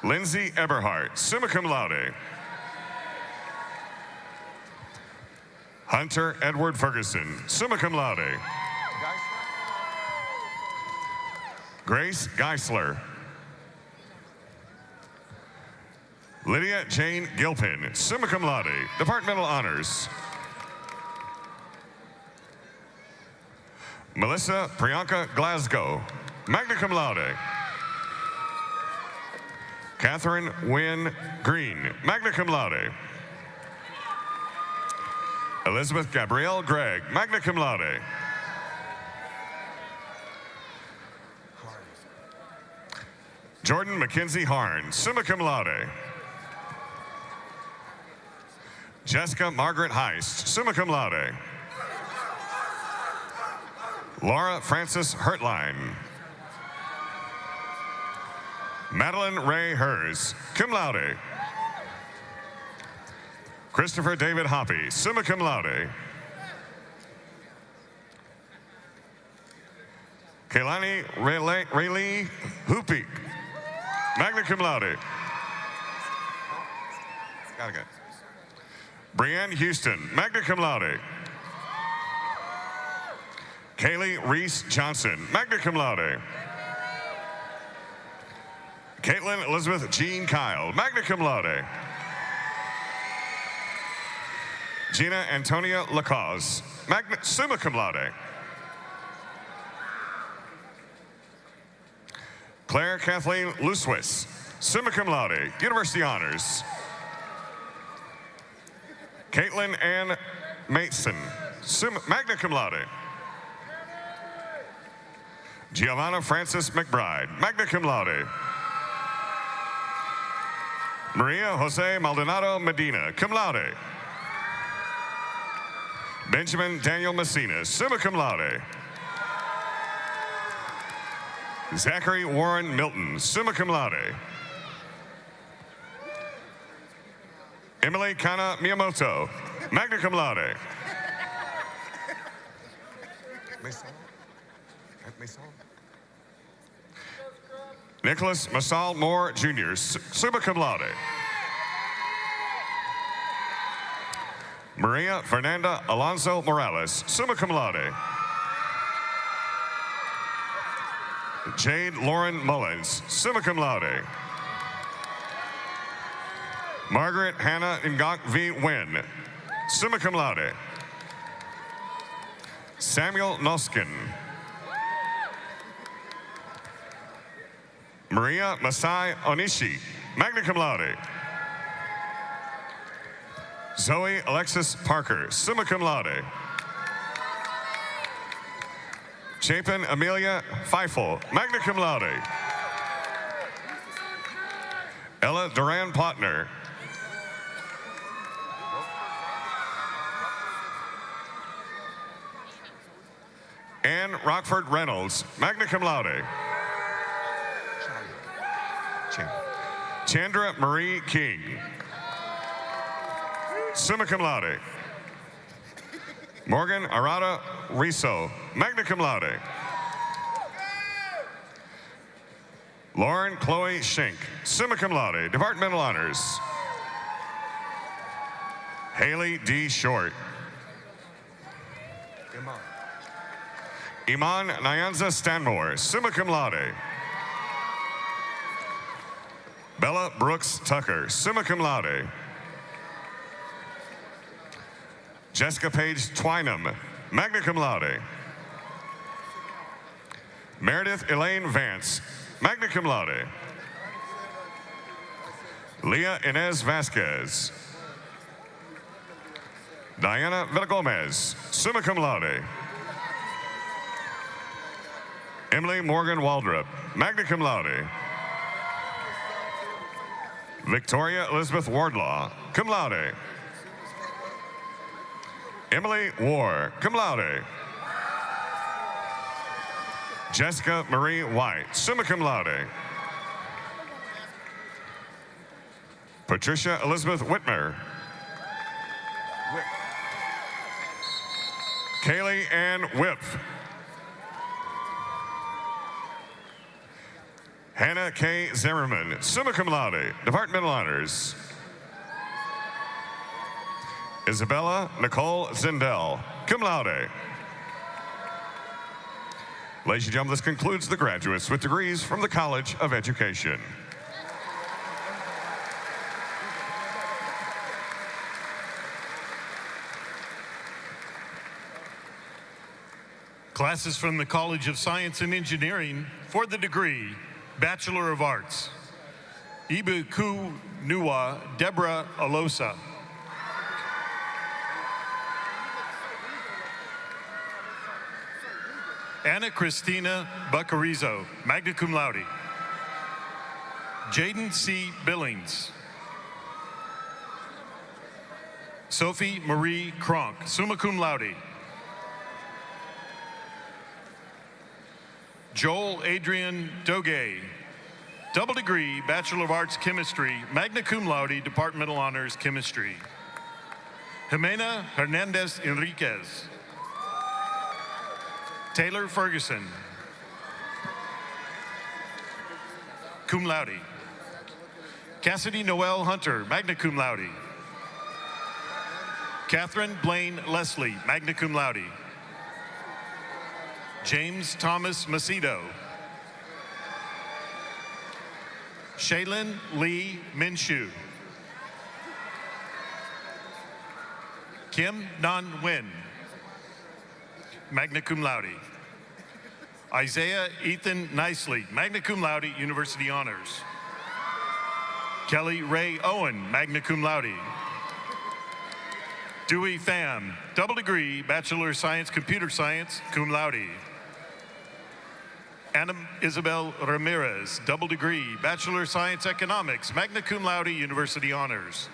Lindsay Eberhardt, summa cum laude. Hunter Edward Ferguson, summa cum laude. Grace Geisler. Lydia Jane Gilpin, summa cum laude, Departmental Honors. Melissa Priyanka Glasgow, magna cum laude. Catherine Wynn Green, magna cum laude. Elizabeth Gabrielle Gregg, magna cum laude. Jordan Mackenzie Harn, summa cum laude. Jessica Margaret Heist, summa cum laude. Laura Frances Hertline. Madeline Ray Hers, cum laude. Christopher David Hoppy, summa cum laude. Kailani Rayleigh Hoopik, magna cum laude. Gotta go. Brianne Houston, magna cum laude. Kaylee Reese Johnson, magna cum laude. Caitlin Elizabeth Jean Kyle, magna cum laude. Gina Antonia Lacause, summa cum laude. Claire Kathleen Luswis, summa cum laude, University Honors. Caitlin Ann Mason, magna cum laude. Giovanna Frances McBride, magna cum laude. Maria Jose Maldonado Medina, cum laude. Benjamin Daniel Messina, summa cum laude. Zachary Warren Milton, summa cum laude. Emily Kana Miyamoto, magna cum laude. Nicholas Masal Moore Jr., summa cum laude. Maria Fernanda Alonso Morales, summa cum laude. Jade Lauren Mullins, summa cum laude. Margaret Hannah Ngok V. Nguyen, summa cum laude. Samuel Noskin. Maria Masai Onishi, magna cum laude. Zoe Alexis Parker, summa cum laude. Chapin Amelia Feifel, magna cum laude. Ella Duran Plotner. Anne Rockford Reynolds, magna cum laude. Chandra Marie King, summa cum laude. Morgan Arata Riso, magna cum laude. Lauren Chloe Schenk, summa cum laude, departmental honors. Haley D. Short. Iman Nyanza Stanmore, summa cum laude. Bella Brooks Tucker, summa cum laude. Jessica Page Twynham, magna cum laude. Meredith Elaine Vance, magna cum laude. Leah Inez Vasquez. Diana Villagomez, summa cum laude. Emily Morgan Waldrop, magna cum laude. Victoria Elizabeth Wardlaw, cum laude. Emily War, cum laude. Jessica Marie White, summa cum laude. Patricia Elizabeth Whitmer. Kaylee Ann Whip. Hannah K. Zimmerman, summa cum laude, departmental honors. Isabella Nicole Zindel, cum laude. Ladies and gentlemen, this concludes the graduates with degrees from the College of Education. Classes from the College of Science and Engineering for the degree Bachelor of Arts. Ibu Ku Nuwa Deborah Alosa. Anna Christina Bacarizo, magna cum laude. Jaden C. Billings. Sophie Marie Kronk, summa cum laude. Joel Adrian Doge, double degree, Bachelor of Arts Chemistry, magna cum laude, departmental honors chemistry. Jimena Hernandez Enriquez. Taylor Ferguson, cum laude. Cassidy Noel Hunter, magna cum laude. Catherine Blaine Leslie, magna cum laude. James Thomas Macedo. Shaylin Lee Minshew. Kim Nan Nguyen, magna cum laude. Isaiah Ethan Nicely, magna cum laude, University honors. Kelly Ray Owen, magna cum laude. Dewey Pham, double degree, Bachelor of Science, Computer Science, cum laude. Anna Isabel Ramirez, double degree, Bachelor of Science, Economics, magna cum laude, University Honors.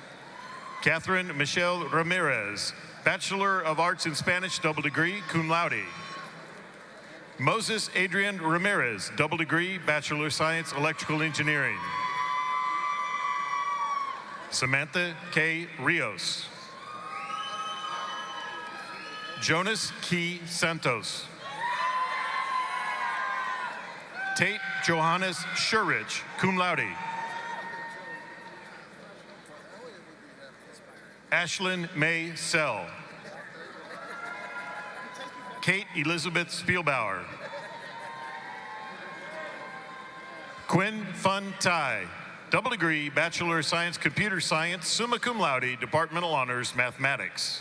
Catherine Michelle Ramirez, Bachelor of Arts in Spanish, double degree, cum laude. Moses Adrian Ramirez, double degree, Bachelor of Science, Electrical Engineering. Samantha K. Rios. Jonas Key Santos. Tate Johannes Shurich, cum laude. Ashlyn May Sell. Kate Elizabeth Spielbauer. Quinn Fun Tai, double degree, Bachelor of Science, Computer Science, summa cum laude, Departmental Honors, Mathematics.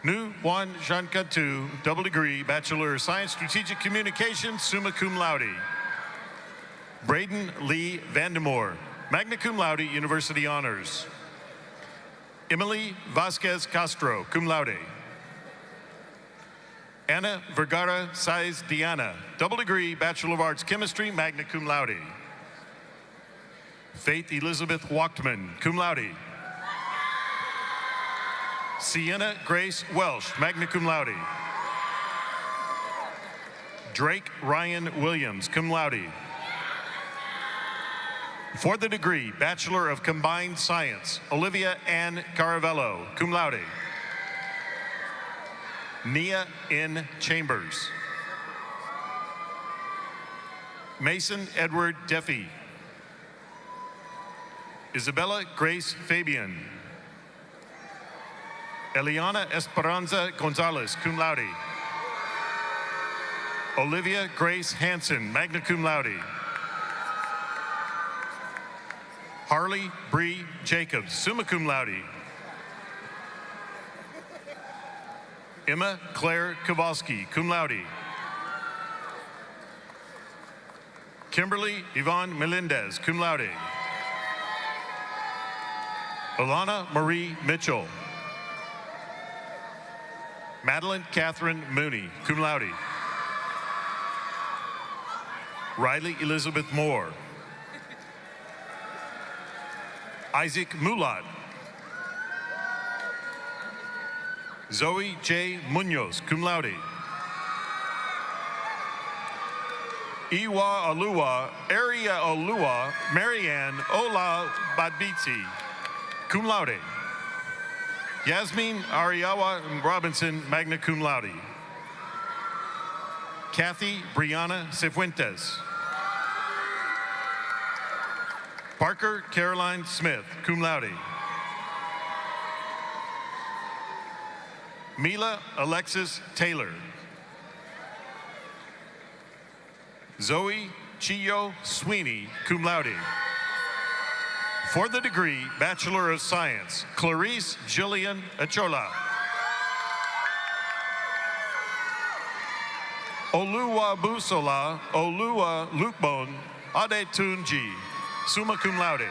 Nu Juan Jean-Catu, double degree, Bachelor of Science, Strategic Communications, summa cum laude. Braden Lee Vandemore, magna cum laude, University Honors. Emily Vasquez Castro, cum laude. Anna Vergara Saiz Diana, double degree, Bachelor of Arts, Chemistry, magna cum laude. Faith Elizabeth Wachtman, cum laude. Sienna Grace Welsh, magna cum laude. Drake Ryan Williams, cum laude. For the degree, Bachelor of Combined Science, Olivia Ann Caravello, cum laude. Nia N. Chambers. Mason Edward Deffey. Isabella Grace Fabian. Eliana Esperanza Gonzalez, cum laude. Olivia Grace Hansen, magna cum laude. Harley Bree Jacobs, summa cum laude. Emma Claire Kowalski, cum laude. Kimberly Yvonne Melendez, cum laude. Alana Marie Mitchell. Madeline Catherine Mooney, cum laude. Riley Elizabeth Moore. Isaac Mulat. Zoe J. Munoz, cum laude. Iwa Alua, Aria Olua, Marianne Ola Badbitsi, cum laude. Yasmin Ariawa Robinson, magna cum laude. Kathy Brianna Cifuentes. Parker Caroline Smith, cum laude. Mila Alexis Taylor. Zoe Chio Sweeney, cum laude. For the degree, Bachelor of Science, Clarice Jillian Achola. Oluwa Busola, Olua Lukbon, Adetunji, summa cum laude.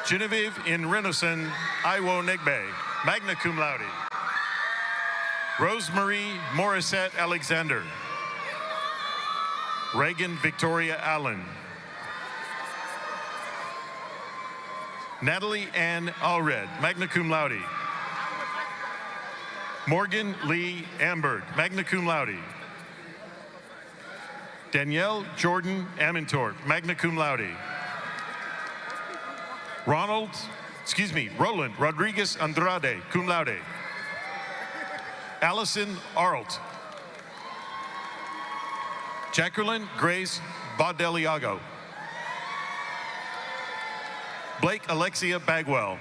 Genevieve Inrenosen, Iwo Negbe, magna cum laude. Rosemarie Morissette Alexander. Reagan Victoria Allen. Natalie Ann Allred, magna cum laude. Morgan Lee Ambert, magna cum laude. Danielle Jordan Amintorp, magna cum laude. Roland Rodriguez Andrade, cum laude. Allison Arlt. Jacqueline Grace Baudeliago. Blake Alexia Bagwell.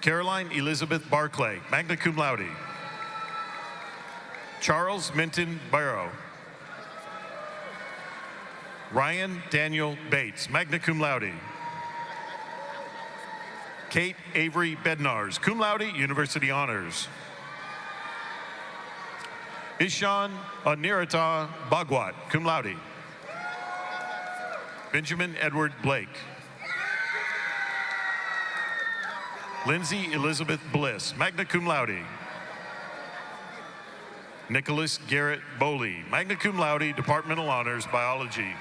Caroline Elizabeth Barclay, magna cum laude. Charles Minton Barrow. Ryan Daniel Bates, magna cum laude. Kate Avery Bednars, cum laude, University Honors. Ishan Anirata Bagwat, cum laude. Benjamin Edward Blake. Lindsay Elizabeth Bliss, magna cum laude. Nicholas Garrett Boley, magna cum laude, departmental honors, biology.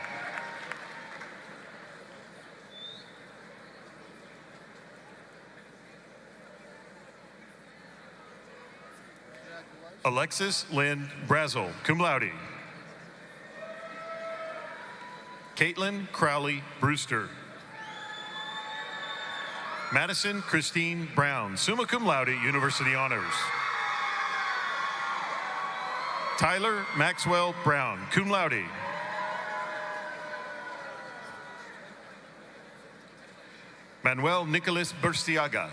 Alexis Lynn Brazel, cum laude. Caitlin Crowley Brewster. Madison Christine Brown, summa cum laude, university honors. Tyler Maxwell Brown, cum laude. Manuel Nicolas Burstiaga.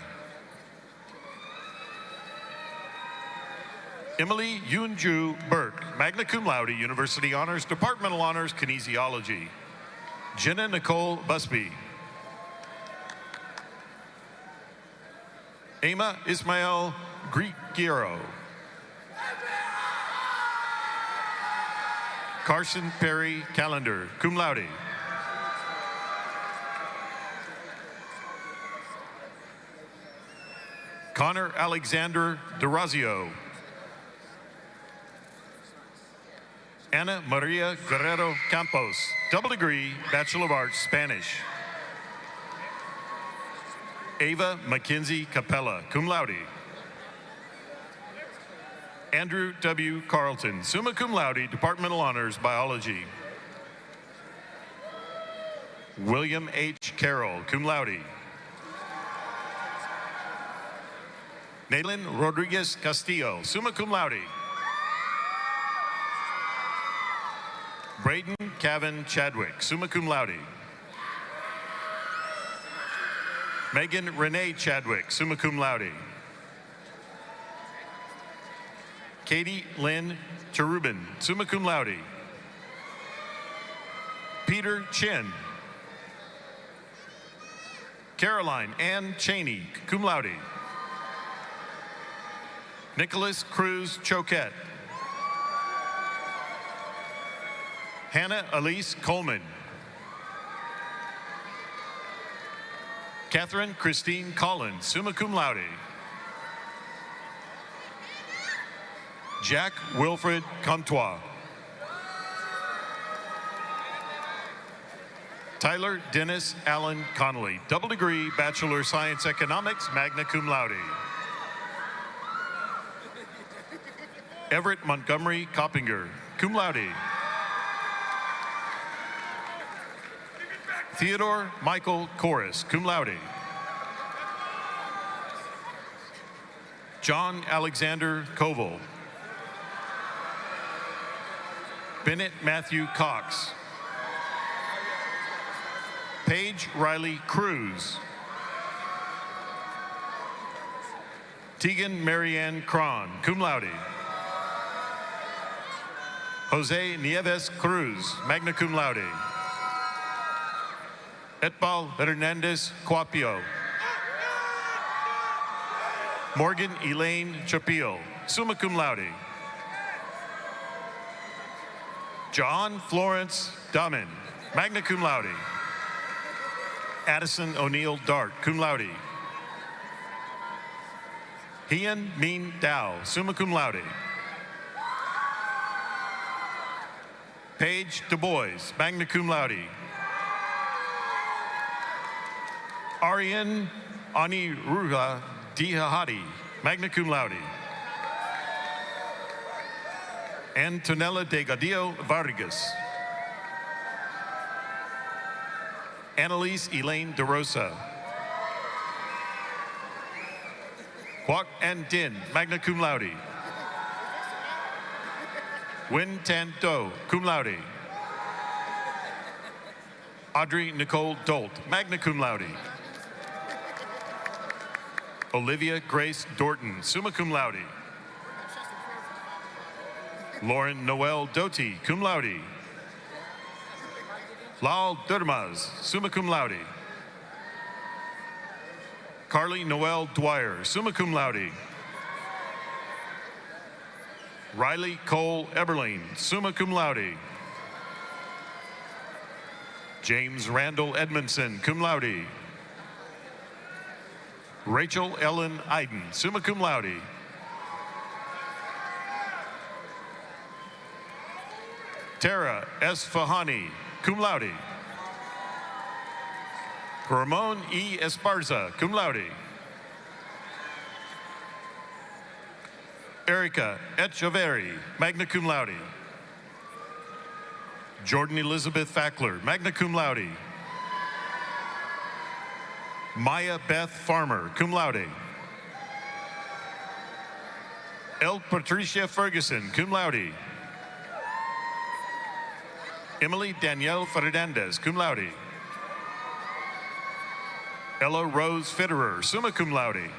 Emily Yunju Burke, magna cum laude, university honors, departmental honors, kinesiology. Jenna Nicole Busby. Emma Ismael Gregiero. Carson Perry Callender, cum laude. Connor Alexander DeRazio. Ana Maria Guerrero Campos, double degree, Bachelor of Arts, Spanish. Ava Mackenzie Capella, cum laude. Andrew W. Carlton, summa cum laude, departmental honors, biology. William H. Carroll, cum laude. Naylin Rodriguez Castillo, summa cum laude. Braden Cavan Chadwick, summa cum laude. Megan Renee Chadwick, summa cum laude. Katie Lynn Cherubin, summa cum laude. Peter Chin. Caroline Ann Cheney, cum laude. Nicholas Cruz Choquette. Hannah Elise Coleman. Catherine Christine Collins, summa cum laude. Jack Wilfred Comtois. Tyler Dennis Allen Connolly, double degree, Bachelor of Science Economics, magna cum laude. Everett Montgomery Coppinger, cum laude. Theodore Michael Corris, cum laude. John Alexander Koval. Bennett Matthew Cox. Paige Riley Cruz. Tegan Marianne Cron, cum laude. Jose Nieves Cruz, magna cum laude. Etbal Hernandez Cuapio. Morgan Elaine Chapil, summa cum laude. John Florence Dahmen, magna cum laude. Addison O'Neill Dart, cum laude. Hien Min Dao, summa cum laude. Paige Du Bois, magna cum laude. Arian Aniruha Dihahadi, magna cum laude. Antonella Delgadillo Vargas. Annalise Elaine DeRosa. Kwok An Din, magna cum laude. Win Tan Do, cum laude. Audrey Nicole Dolt, magna cum laude. Olivia Grace Dorton, summa cum laude. Lauren Noel Doty, cum laude. Lal Durmaz, summa cum laude. Carly Noel Dwyer, summa cum laude. Riley Cole Eberlein, summa cum laude. James Randall Edmondson, cum laude. Rachel Ellen Iden, summa cum laude. Tara S. Fahani, cum laude. Ramon E. Esparza, cum laude. Erica Echeverry, magna cum laude. Jordan Elizabeth Fackler, magna cum laude. Maya Beth Farmer, cum laude. El Patricia Ferguson, cum laude. Emily Danielle Fernandez, cum laude. Ella Rose Fitterer, summa cum laude.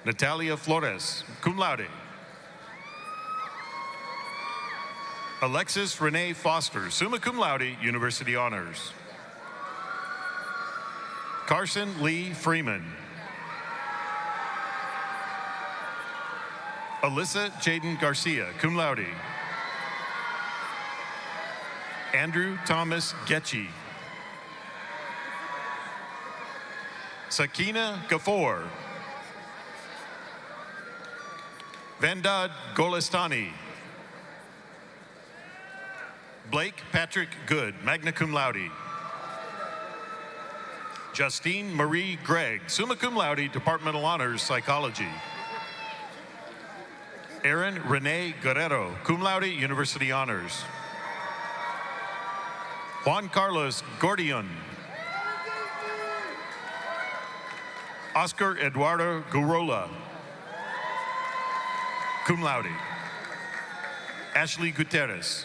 Natalia Flores, cum laude. Alexis Renee Foster, summa cum laude, University Honors. Carson Lee Freeman. Alyssa Jaden Garcia, cum laude. Andrew Thomas Getchy. Sakina Gafour. Vandad Golestani. Blake Patrick Good, magna cum laude. Justine Marie Gregg, summa cum laude, Departmental Honors, Psychology. Aaron Renee Guerrero, cum laude, University Honors. Juan Carlos Gordion. Oscar Eduardo Gurola, cum laude. Ashley Gutierrez.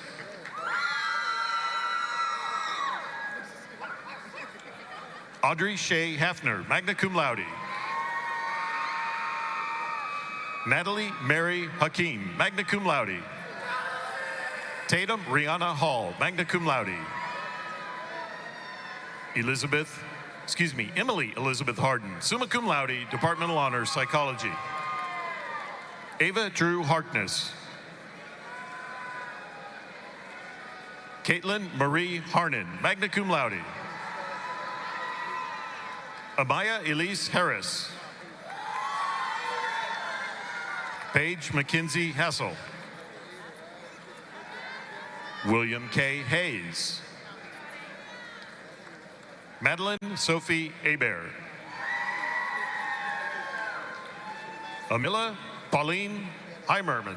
Audrey Shea Hafner, magna cum laude. Natalie Mary Hakeem, magna cum laude. Tatum Rihanna Hall, magna cum laude. Emily Elizabeth Harden, summa cum laude, Departmental Honors, Psychology. Ava Drew Harkness. Caitlin Marie Harnan, magna cum laude. Amaya Elise Harris. Paige McKenzie Hassel. William K. Hayes. Madeline Sophie Hebert. Amila Pauline Heimerman.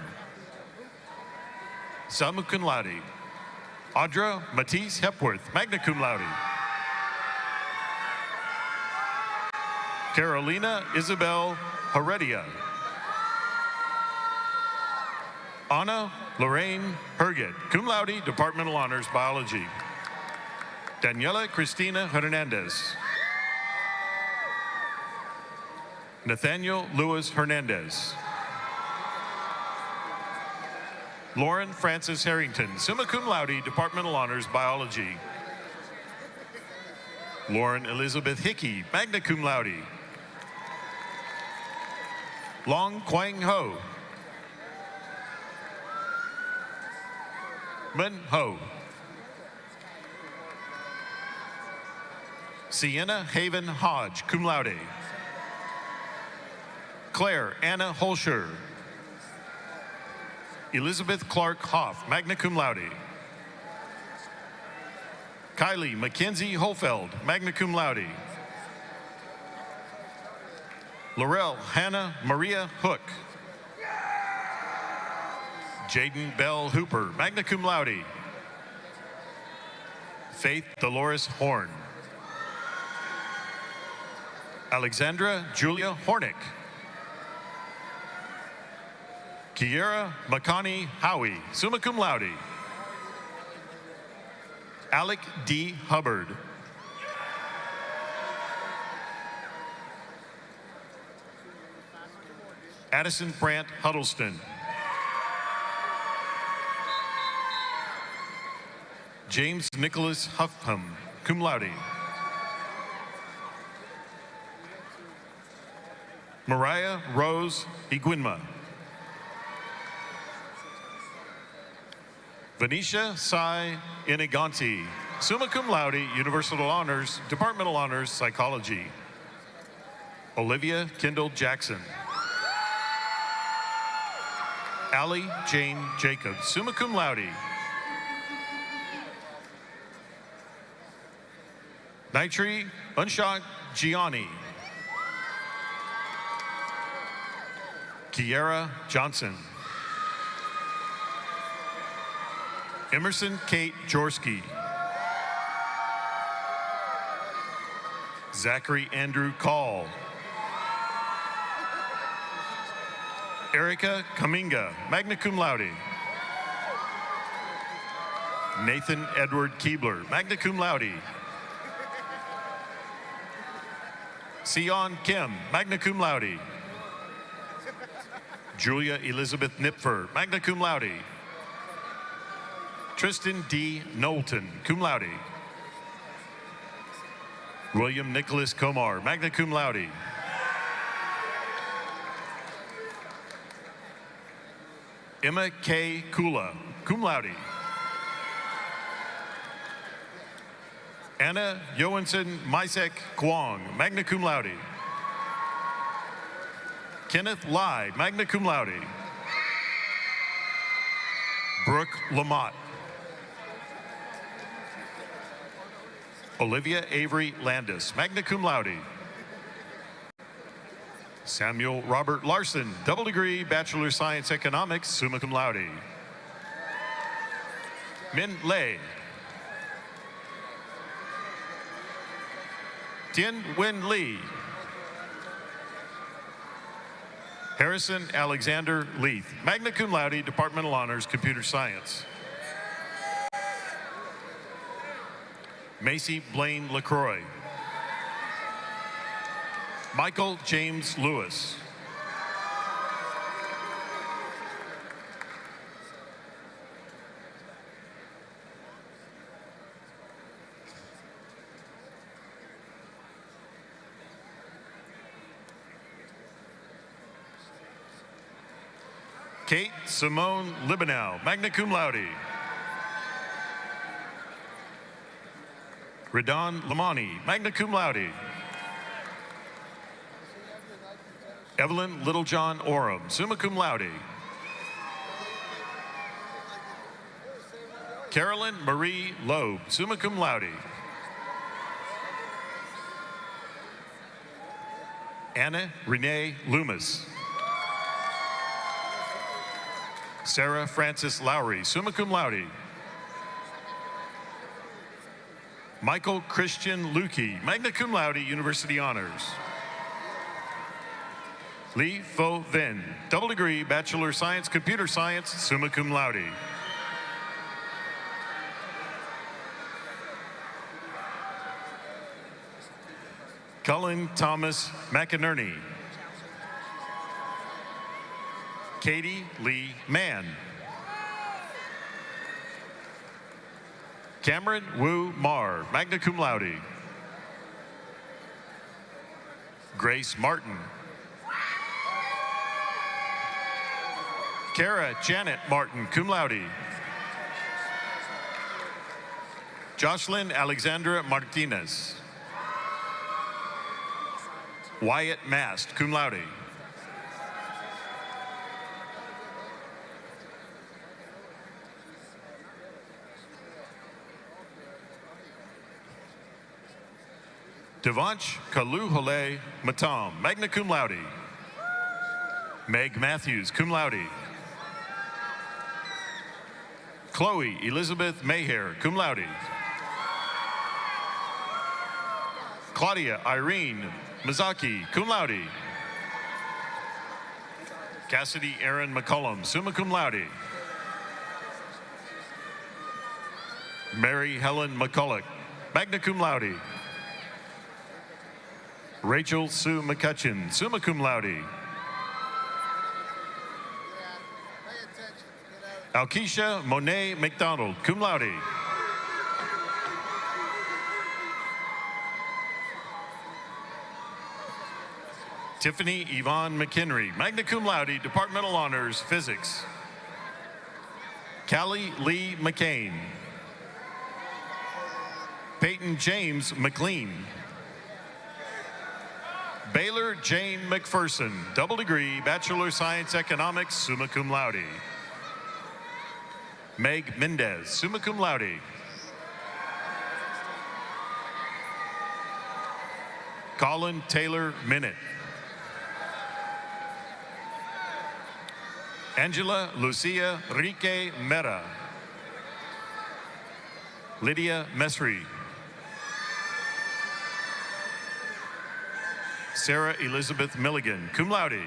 Summa cum laude. Audra Matisse Hepworth, magna cum laude. Carolina Isabel Heredia. Anna Lorraine Herget, cum laude, Departmental Honors, Biology. Daniela Cristina Hernandez. Nathaniel Lewis Hernandez. Lauren Francis Harrington, summa cum laude, Departmental Honors, Biology. Lauren Elizabeth Hickey, magna cum laude. Long Quang Ho. Min Ho. Sienna Haven Hodge, cum laude. Claire Anna Holscher. Elizabeth Clark Hoff, magna cum laude. Kylie Mackenzie Holfeld, magna cum laude. Laurel Hannah Maria Hook. Jaden Bell Hooper, magna cum laude. Faith Dolores Horn. Alexandra Julia Hornick. Kiera Makani Howie, summa cum laude. Alec D. Hubbard. Addison Brandt Huddleston. James Nicholas Huffham, cum laude. Mariah Rose Iguinma. Venetia Sai Iniganti, summa cum laude, Universal Honors, Departmental Honors, Psychology. Olivia Kendall Jackson. Allie Jane Jacobs, summa cum laude. Nitri Unshak Gianni. Kiera Johnson. Emerson Kate Jorsky. Zachary Andrew Call. Erica Kaminga, magna cum laude. Nathan Edward Keebler, magna cum laude. Sion Kim, magna cum laude. Julia Elizabeth Nipfer, magna cum laude. Tristan D. Knowlton, cum laude. William Nicholas Komar, magna cum laude. Emma K. Kula, cum laude. Anna Johansson Misek Kwong, magna cum laude. Kenneth Lai, magna cum laude. Brooke Lamott. Olivia Avery Landis, magna cum laude. Samuel Robert Larson, double degree, Bachelor of Science Economics, summa cum laude. Min Lei. Tien Wen Lee. Harrison Alexander Leith, magna cum laude, Departmental Honors, Computer Science. Macy Blaine LaCroix. Michael James Lewis. Kate Simone Libanow, magna cum laude. Redon Lamani, magna cum laude. Evelyn Littlejohn Oram, summa cum laude. Carolyn Marie Loeb, summa cum laude. Anna Renee Loomis. Sarah Frances Lowry, summa cum laude. Michael Christian Lukey, magna cum laude, University Honors. Lee Fo Vin, double degree, Bachelor of Science, Computer Science, summa cum laude. Cullen Thomas McInerney. Katie Lee Mann. Cameron Wu Marr, magna cum laude. Grace Martin. Kara Janet Martin, cum laude. Jocelyn Alexandra Martinez. Wyatt Mast, cum laude. Devanch Kaluhole Matam, magna cum laude. Meg Matthews, cum laude. Chloe Elizabeth Mayhair, cum laude. Claudia Irene Mizaki, cum laude. Cassidy Aaron McCullum, summa cum laude. Mary Helen McCulloch, magna cum laude. Rachel Sue McCutcheon, summa cum laude. Alkeisha Monet McDonald, cum laude. Tiffany Yvonne McHenry, magna cum laude, Departmental Honors, Physics. Callie Lee McCain. Peyton James McLean. Baylor Jane McPherson, double degree, Bachelor of Science Economics, summa cum laude. Meg Mendez, summa cum laude. Colin Taylor Minute. Angela Lucia Rique Mera. Lydia Mesri. Sarah Elizabeth Milligan, cum laude.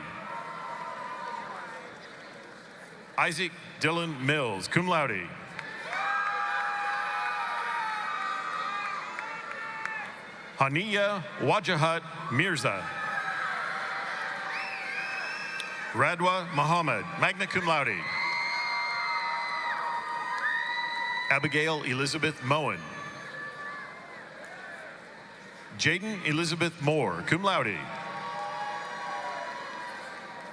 Isaac Dylan Mills, cum laude. Haniya Wajahat Mirza. Radwa Muhammad, magna cum laude. Abigail Elizabeth Moen. Jaden Elizabeth Moore, cum laude.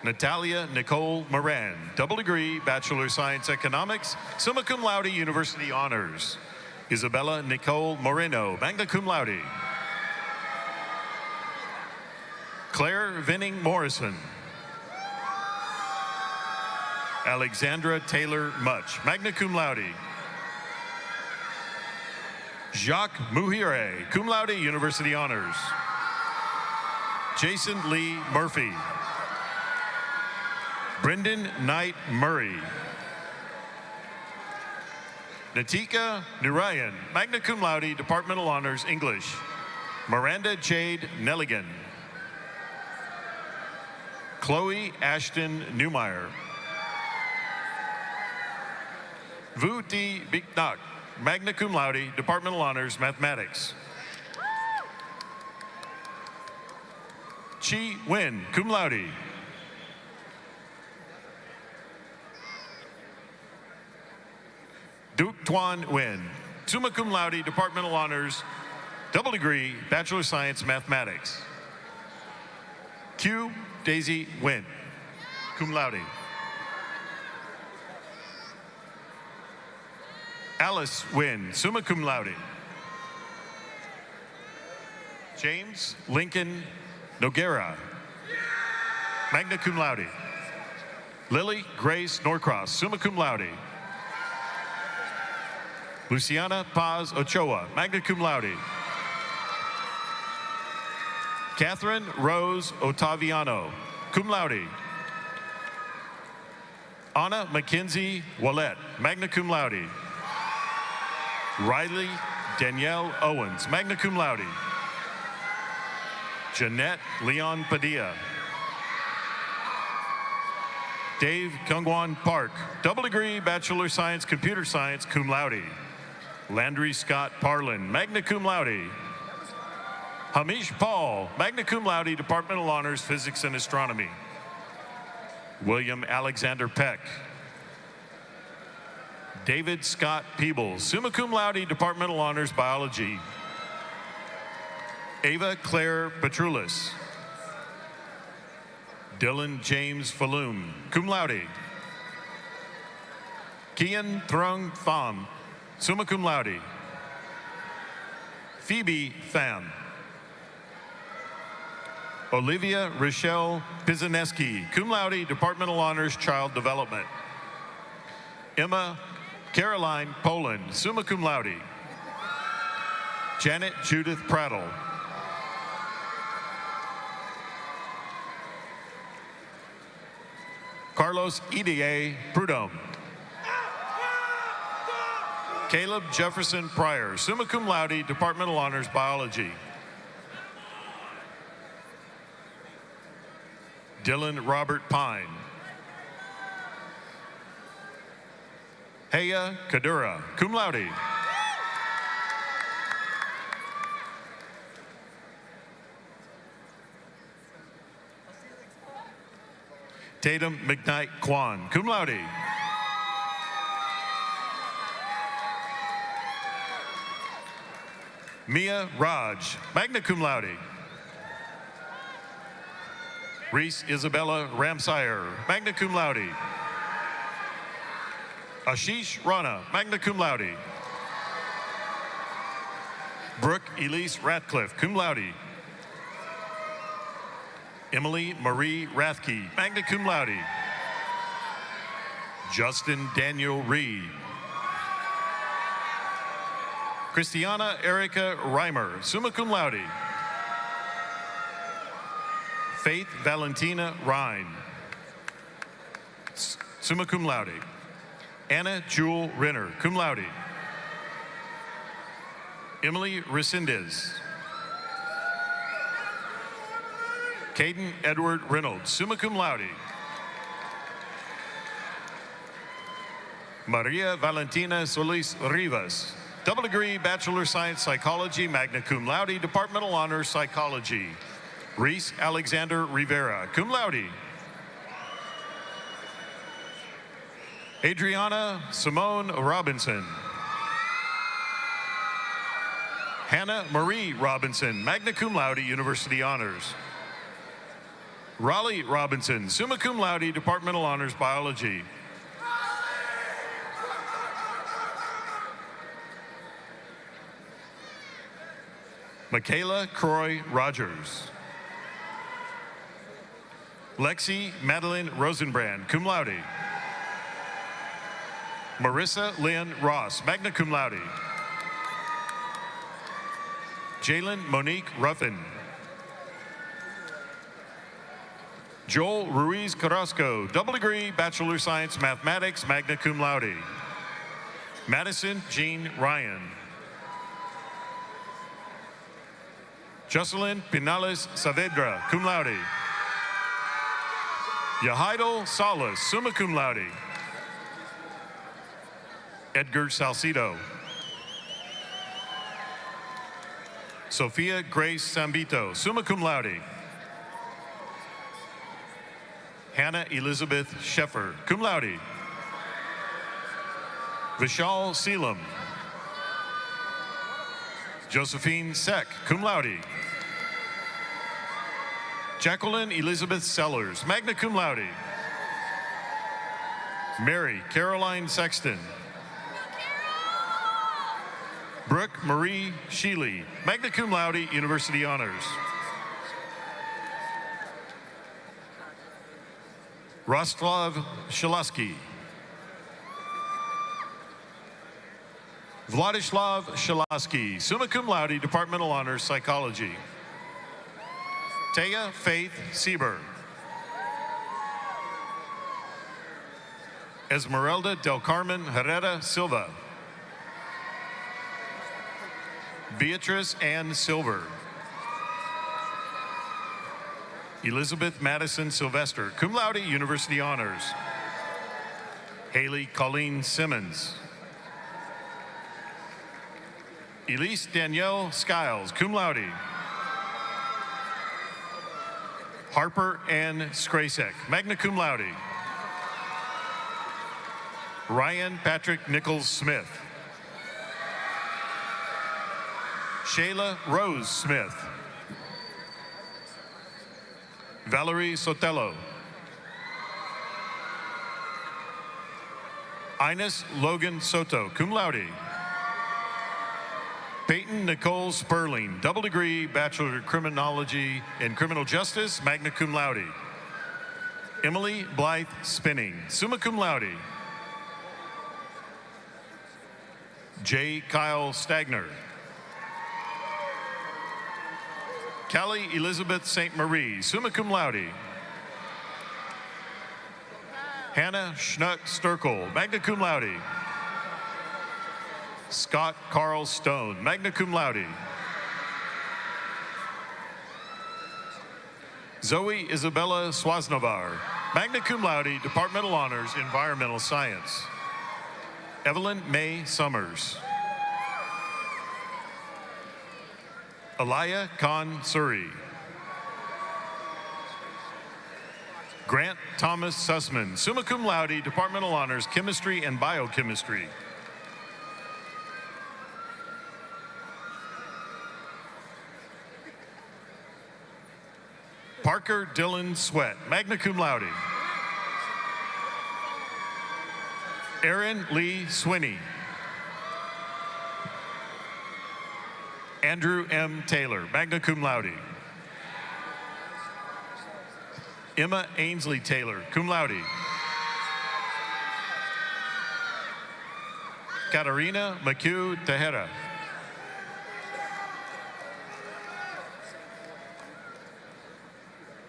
Natalia Nicole Moran, double degree, Bachelor of Science Economics, summa cum laude, University Honors. Isabella Nicole Moreno, magna cum laude. Claire Vinning Morrison. Alexandra Taylor Much, magna cum laude. Jacques Muhire, cum laude, University Honors. Jason Lee Murphy. Brendan Knight Murray. Natika Narayan, magna cum laude, Departmental Honors, English. Miranda Jade Nelligan. Chloe Ashton Newmeyer. Vu T. Biknak, magna cum laude, Departmental Honors, Mathematics. Chi Wen, cum laude. Duke Tuan Wen, summa cum laude, Departmental Honors, double degree, Bachelor of Science, Mathematics. Q Daisy Wen, cum laude. Alice Wynn, summa cum laude. James Lincoln Noguera, magna cum laude. Lily Grace Norcross, summa cum laude. Luciana Paz Ochoa, magna cum laude. Catherine Rose Ottaviano, cum laude. Anna Mackenzie Wallet, magna cum laude. Riley Danielle Owens, magna cum laude. Jeanette Leon Padilla. Dave Kungwan Park, double degree, Bachelor of Science, Computer Science, cum laude. Landry Scott Parlin, magna cum laude. Hamish Paul, magna cum laude, Departmental Honors, Physics and Astronomy. William Alexander Peck. David Scott Peebles, summa cum laude, Departmental Honors, Biology. Ava Claire Petrulis. Dylan James Falloon, cum laude. Kian Thrung Pham, summa cum laude. Phoebe Pham. Olivia Rochelle Pizaneski, cum laude, Departmental Honors, Child Development. Emma Caroline Poland, summa cum laude. Janet Judith Prattle. Carlos Edie Prudhomme. Caleb Jefferson Pryor, summa cum laude, Departmental Honors, Biology. Dylan Robert Pine. Heya Kadura, cum laude. Tatum McKnight Kwan, cum laude. Mia Raj, magna cum laude. Reese Isabella Ramsire, magna cum laude. Ashish Rana, magna cum laude. Brooke Elise Ratcliffe, cum laude. Emily Marie Rathke, magna cum laude. Justin Daniel Reed. Christiana Erica Reimer, summa cum laude. Faith Valentina Rhine, summa cum laude. Anna Jewel Renner, cum laude. Emily Resendez. Caden Edward Reynolds, summa cum laude. Maria Valentina Solis Rivas, double degree Bachelor of Science Psychology, magna cum laude, Departmental Honors Psychology. Reese Alexander Rivera, cum laude. Adriana Simone Robinson. Hannah Marie Robinson, magna cum laude, University Honors. Raleigh Robinson, summa cum laude, Departmental Honors Biology. Michaela Croy Rogers. Lexi Madeline Rosenbrand, cum laude. Marissa Lynn Ross, magna cum laude. Jalen Monique Ruffin. Joel Ruiz Carrasco, double degree Bachelor of Science Mathematics, magna cum laude. Madison Jean Ryan. Jocelyn Pinales Saavedra, cum laude. Yahaidel Salas, summa cum laude. Edgar Salcido. Sophia Grace Sambito, summa cum laude. Hannah Elizabeth Sheffer, cum laude. Vishal Seelam. Josephine Seck, cum laude. Jacqueline Elizabeth Sellers, magna cum laude. Mary Caroline Sexton. Brooke Marie Sheely, magna cum laude, University Honors. Roslav Shalasky. Vladislav Shalasky, summa cum laude, Departmental Honors Psychology. Taya Faith Sieber. Esmeralda Del Carmen Herrera Silva. Beatrice Ann Silver. Elizabeth Madison Sylvester, cum laude, University Honors. Haley Colleen Simmons. Elise Danielle Skiles, cum laude. Harper Ann Skrasek, magna cum laude. Ryan Patrick Nichols Smith. Shayla Rose Smith. Valerie Sotelo. Ines Logan Soto, cum laude. Peyton Nicole Sperling, double degree Bachelor of Criminology and Criminal Justice, magna cum laude. Emily Blythe Spinning, summa cum laude. J. Kyle Stagner. Callie Elizabeth St. Marie, summa cum laude. Hannah Schnuck Sturkel, magna cum laude. Scott Carl Stone, magna cum laude. Zoe Isabella Swasnovar, magna cum laude, Departmental Honors, Environmental Science. Evelyn May Summers. Alaya Khan Suri. Grant Thomas Sussman, summa cum laude, Departmental Honors, Chemistry and Biochemistry. Parker Dylan Sweat, magna cum laude. Aaron Lee Swinney. Andrew M. Taylor, magna cum laude. Emma Ainsley Taylor, cum laude. Katarina McHugh Tejera.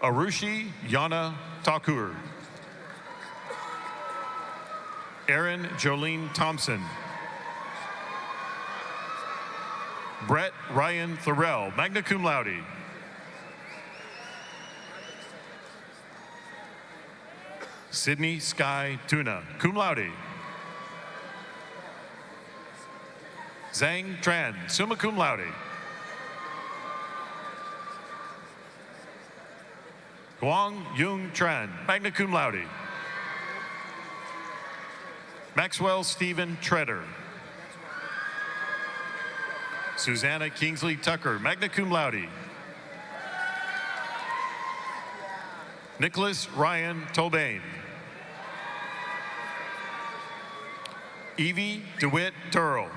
Arushi Yana Thakur. Erin Jolene Thompson. Brett Ryan Thorell, magna cum laude. Sydney Sky Tuna, cum laude. Zhang Tran, summa cum laude. Huang Yung Tran, magna cum laude. Maxwell Stephen Treader. Susanna Kingsley Tucker, magna cum laude. Nicholas Ryan Tolbane. Evie DeWitt Turl.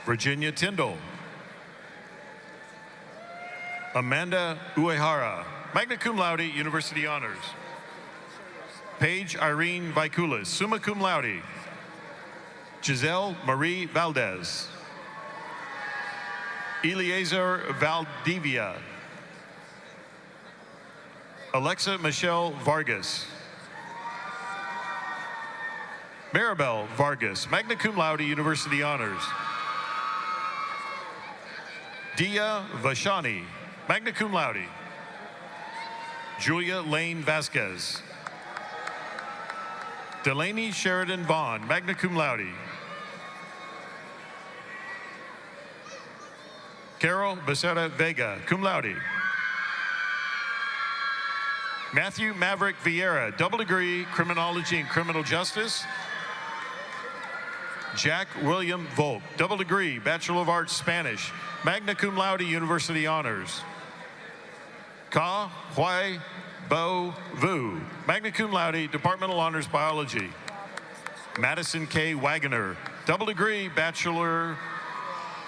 Virginia Tyndall. Amanda Uehara, magna cum laude, University Honors. Paige Irene Vikulas, summa cum laude. Giselle Marie Valdez. Eliezer Valdivia. Alexa Michelle Vargas. Maribel Vargas, magna cum laude, University Honors. Dia Vashani, magna cum laude. Julia Lane Vasquez. Delaney Sheridan Vaughn, magna cum laude. Carol Becerra Vega, cum laude. Matthew Maverick Vieira, double degree, criminology and criminal justice. Jack William Volk, double degree, Bachelor of Arts, Spanish, magna cum laude, University Honors. Ka Huai Bo Vu, magna cum laude, Departmental Honors, Biology. Madison K. Wagoner, double degree, Bachelor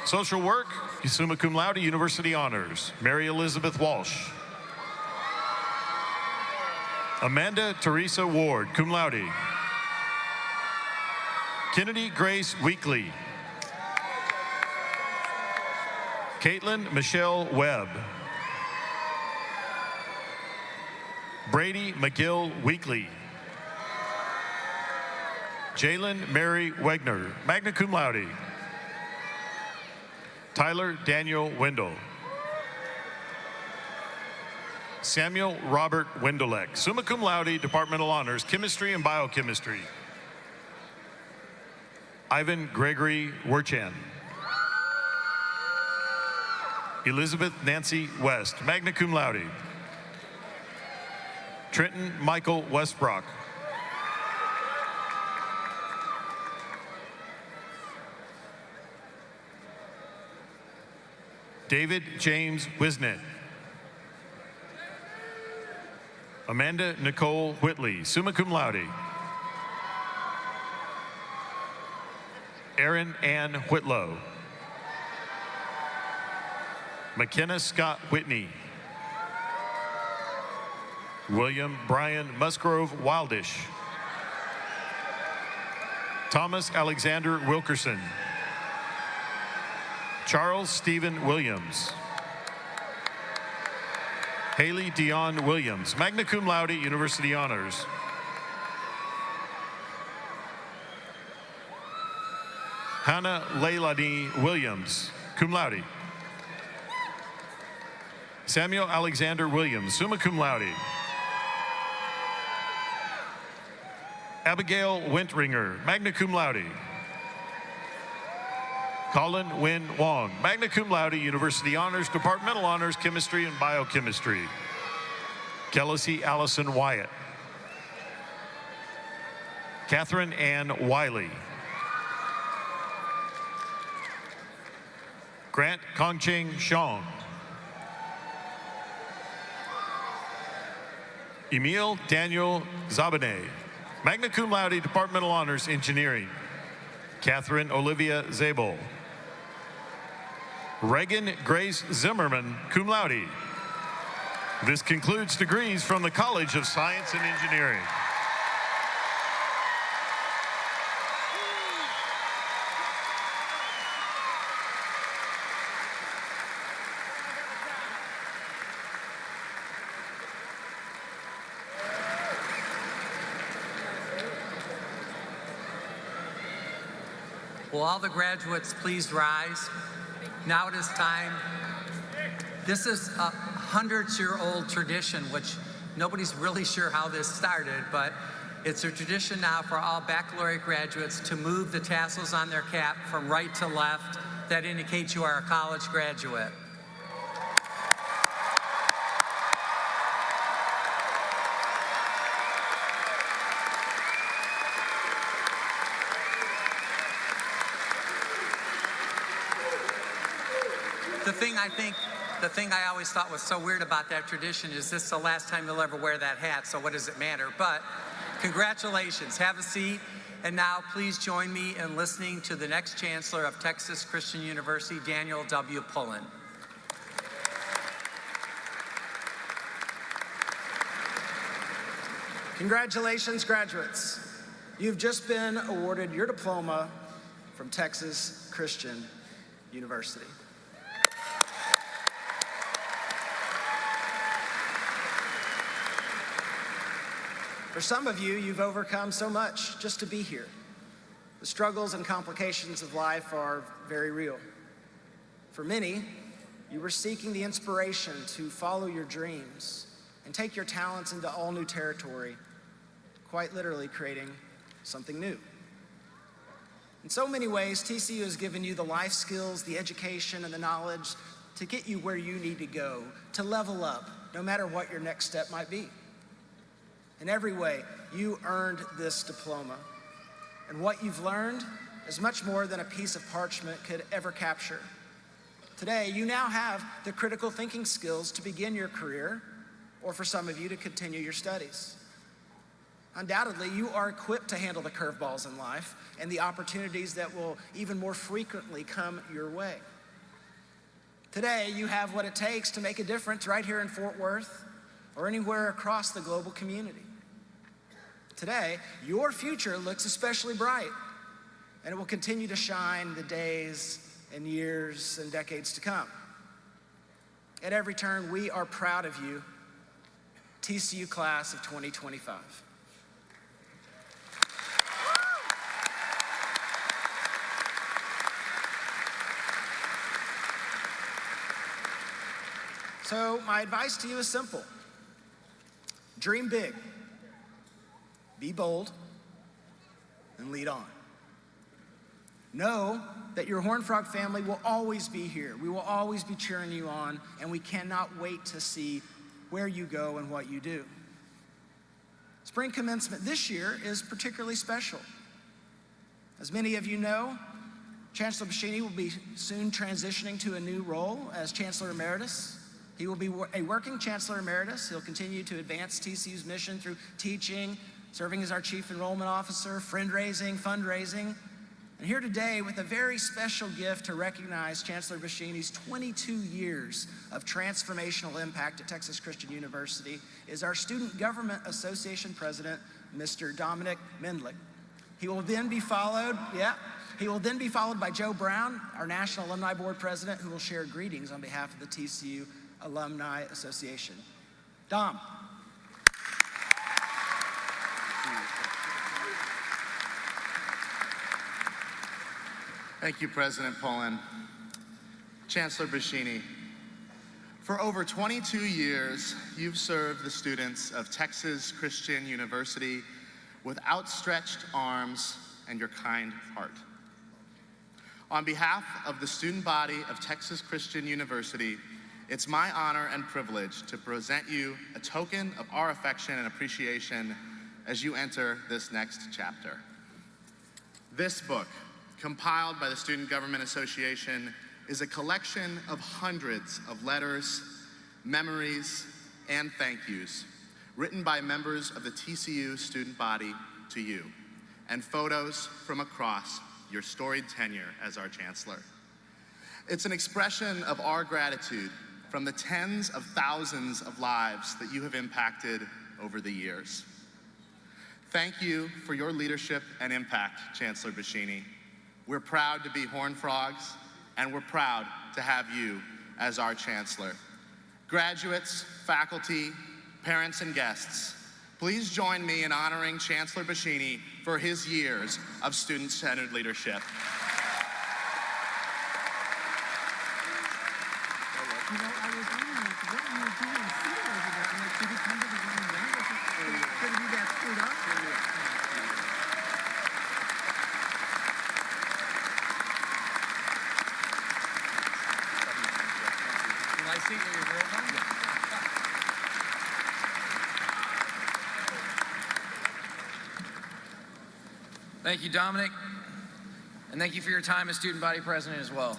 Social Work, summa cum laude, University Honors. Mary Elizabeth Walsh. Amanda Teresa Ward, cum laude. Kennedy Grace Weekly. Caitlin Michelle Webb. Brady McGill Weekly. Jalen Mary Wegner, magna cum laude. Tyler Daniel Wendell. Samuel Robert Wendelek, summa cum laude, Departmental Honors, Chemistry and Biochemistry. Ivan Gregory Werchan. Elizabeth Nancy West, magna cum laude. Trenton Michael Westbrock. David James Wisnett. Amanda Nicole Whitley, summa cum laude. Erin Ann Whitlow. McKenna Scott Whitney. William Brian Musgrove Wildish. Thomas Alexander Wilkerson. Charles Stephen Williams. Haley Dion Williams, magna cum laude, University Honors. Hannah Leilani Williams, cum laude. Samuel Alexander Williams, summa cum laude. Abigail Wintringer, magna cum laude. Colin Win Wong, magna cum laude, University Honors, Departmental Honors, Chemistry and Biochemistry. Kelsey Allison Wyatt. Catherine Ann Wiley. Grant Kongcheng Shong. Emil Daniel Zabane, magna cum laude, departmental honors, engineering. Catherine Olivia Zabel. Reagan Grace Zimmerman, cum laude. This concludes degrees from the College of Science and Engineering. Will all the graduates please rise? Now it is time. This is a 100-year-old tradition, which nobody's really sure how this started, but it's a tradition now for all baccalaureate graduates to move the tassels on their cap from right to left. That indicates you are a college graduate. The thing I always thought was so weird about that tradition is this is the last time you'll ever wear that hat, so what does it matter? But congratulations, have a seat. And now please join me in listening to the next Chancellor of Texas Christian University, Daniel W. Pullen. Congratulations, graduates. You've just been awarded your diploma from Texas Christian University. For some of you, you've overcome so much just to be here. The struggles and complications of life are very real. For many, you were seeking the inspiration to follow your dreams and take your talents into all new territory, quite literally creating something new. In so many ways, TCU has given you the life skills, the education, and the knowledge to get you where you need to go, to level up, no matter what your next step might be. In every way, you earned this diploma. And what you've learned is much more than a piece of parchment could ever capture. Today, you now have the critical thinking skills to begin your career, or for some of you to continue your studies. Undoubtedly, you are equipped to handle the curveballs in life and the opportunities that will even more frequently come your way. Today, you have what it takes to make a difference right here in Fort Worth or anywhere across the global community. Today, your future looks especially bright, and it will continue to shine the days and years and decades to come. At every turn, we are proud of you, TCU class of 2025. So my advice to you is simple. Dream big, be bold, and lead on. Know that your Horned Frog family will always be here. We will always be cheering you on, and we cannot wait to see where you go and what you do. Spring commencement this year is particularly special. As many of you know, Chancellor Boschini will be soon transitioning to a new role as Chancellor Emeritus. He will be a working Chancellor Emeritus. He'll continue to advance TCU's mission through teaching, serving as our Chief Enrollment Officer, friend-raising, fundraising. And here today with a very special gift to recognize Chancellor Boschini's 22 years of transformational impact at Texas Christian University is our Student Government Association President, Mr. Dominic Mendlick. He will then be followed by Joe Brown, our National Alumni Board President, who will share greetings on behalf of the TCU Alumni Association. Dom. Thank you, President Pullen. Chancellor Boschini, for over 22 years, you've served the students of Texas Christian University with outstretched arms and your kind heart. On behalf of the student body of Texas Christian University, it's my honor and privilege to present you a token of our affection and appreciation as you enter this next chapter. This book, compiled by the Student Government Association, is a collection of hundreds of letters, memories, and thank yous written by members of the TCU student body to you, and photos from across your storied tenure as our Chancellor. It's an expression of our gratitude from the tens of thousands of lives that you have impacted over the years. Thank you for your leadership and impact, Chancellor Boschini. We're proud to be Horned Frogs, and we're proud to have you as our Chancellor. Graduates, faculty, parents, and guests, please join me in honoring Chancellor Boschini for his years of student-centered leadership. You know, I was wondering, like, what are you doing here over there? I'm like, did you come to the wrong room? Could we get screwed up? Can I see where you're going? Thank you, Dominic, and thank you for your time as student body president as well.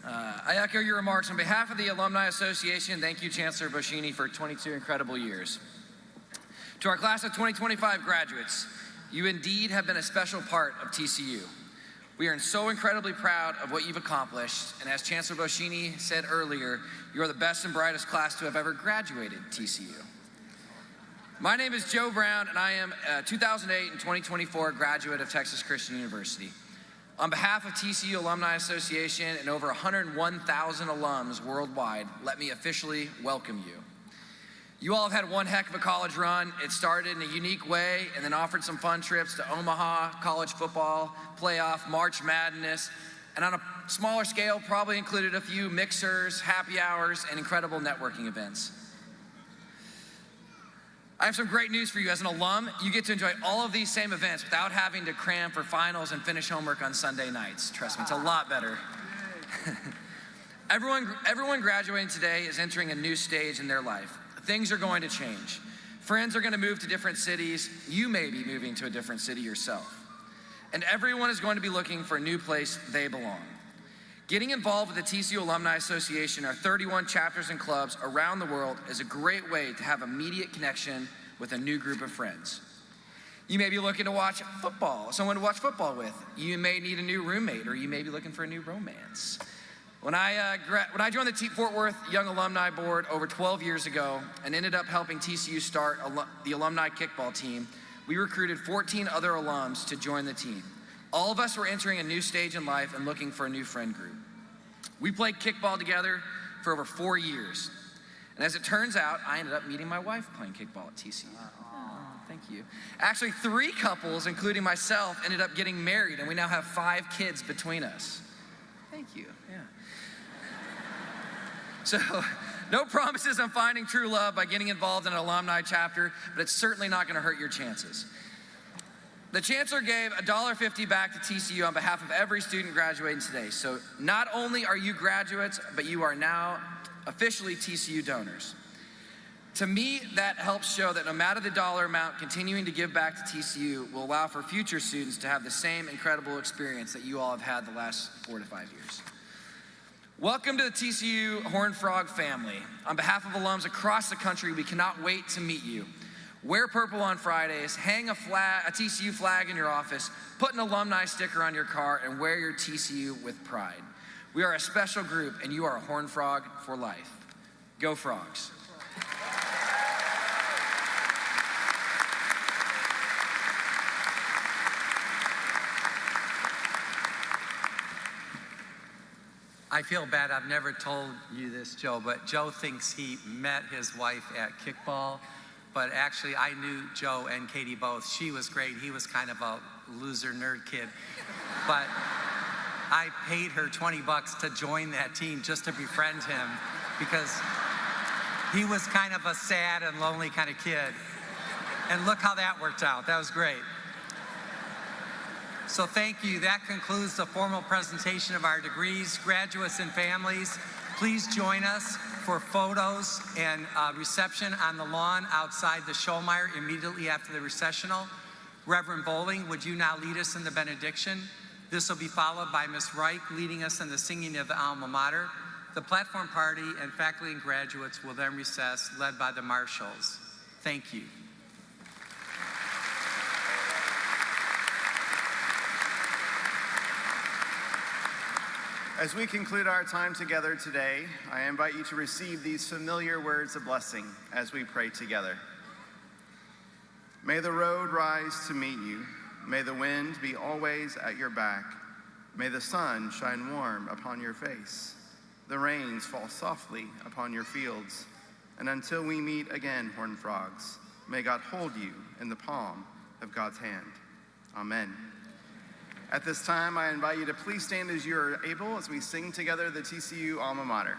I echo your remarks. On behalf of the Alumni Association, thank you, Chancellor Boschini, for 22 incredible years. To our class of 2025 graduates, you indeed have been a special part of TCU. We are so incredibly proud of what you've accomplished, and as Chancellor Boschini said earlier, you are the best and brightest class to have ever graduated TCU. My name is Joe Brown, and I am a 2008 and 2024 graduate of Texas Christian University. On behalf of TCU Alumni Association and over 101,000 alums worldwide, let me officially welcome you. You all have had one heck of a college run. It started in a unique way and then offered some fun trips to Omaha, college football, playoff, March Madness, and on a smaller scale, probably included a few mixers, happy hours, and incredible networking events. I have some great news for you. As an alum, you get to enjoy all of these same events without having to cram for finals and finish homework on Sunday nights. Trust me, it's a lot better. Everyone graduating today is entering a new stage in their life. Things are going to change. Friends are going to move to different cities. You may be moving to a different city yourself. And everyone is going to be looking for a new place they belong. Getting involved with the TCU Alumni Association, our 31 chapters and clubs around the world, is a great way to have immediate connection with a new group of friends. You may be looking to watch football, someone to watch football with. You may need a new roommate, or you may be looking for a new romance. When I joined the Fort Worth Young Alumni Board over 12 years ago and ended up helping TCU start the alumni kickball team, we recruited 14 other alums to join the team. All of us were entering a new stage in life and looking for a new friend group. We played kickball together for over 4 years. And as it turns out, I ended up meeting my wife playing kickball at TCU. Oh, thank you. Actually, 3 couples, including myself, ended up getting married, and we now have 5 kids between us. Thank you, yeah. So, no promises on finding true love by getting involved in an alumni chapter, but it's certainly not gonna hurt your chances. The Chancellor gave $1.50 back to TCU on behalf of every student graduating today. So not only are you graduates, but you are now officially TCU donors. To me, that helps show that no matter the dollar amount, continuing to give back to TCU will allow for future students to have the same incredible experience that you all have had the last 4 to 5 years. Welcome to the TCU Horned Frog family. On behalf of alums across the country, we cannot wait to meet you. Wear purple on Fridays, hang a TCU flag in your office, put an alumni sticker on your car, and wear your TCU with pride. We are a special group, and you are a Horned Frog for life. Go Frogs. I feel bad, I've never told you this, Joe, but Joe thinks he met his wife at kickball. But actually, I knew Joe and Katie both. She was great. He was kind of a loser nerd kid. But I paid her $20 to join that team just to befriend him because he was kind of a sad and lonely kind of kid. And look how that worked out. That was great. So thank you. That concludes the formal presentation of our degrees. Graduates and families, please join us for photos and reception on the lawn outside the Schollmaier immediately after the recessional. Reverend Bowling, would you now lead us in the benediction? This will be followed by Ms. Reich leading us in the singing of the alma mater. The platform party and faculty and graduates will then recess, led by the marshals. Thank you. As we conclude our time together today, I invite you to receive these familiar words of blessing as we pray together. May the road rise to meet you. May the wind be always at your back. May the sun shine warm upon your face. The rains fall softly upon your fields. And until we meet again, horned frogs, may God hold you in the palm of God's hand. Amen. At this time, I invite you to please stand as you are able as we sing together the TCU Alma Mater.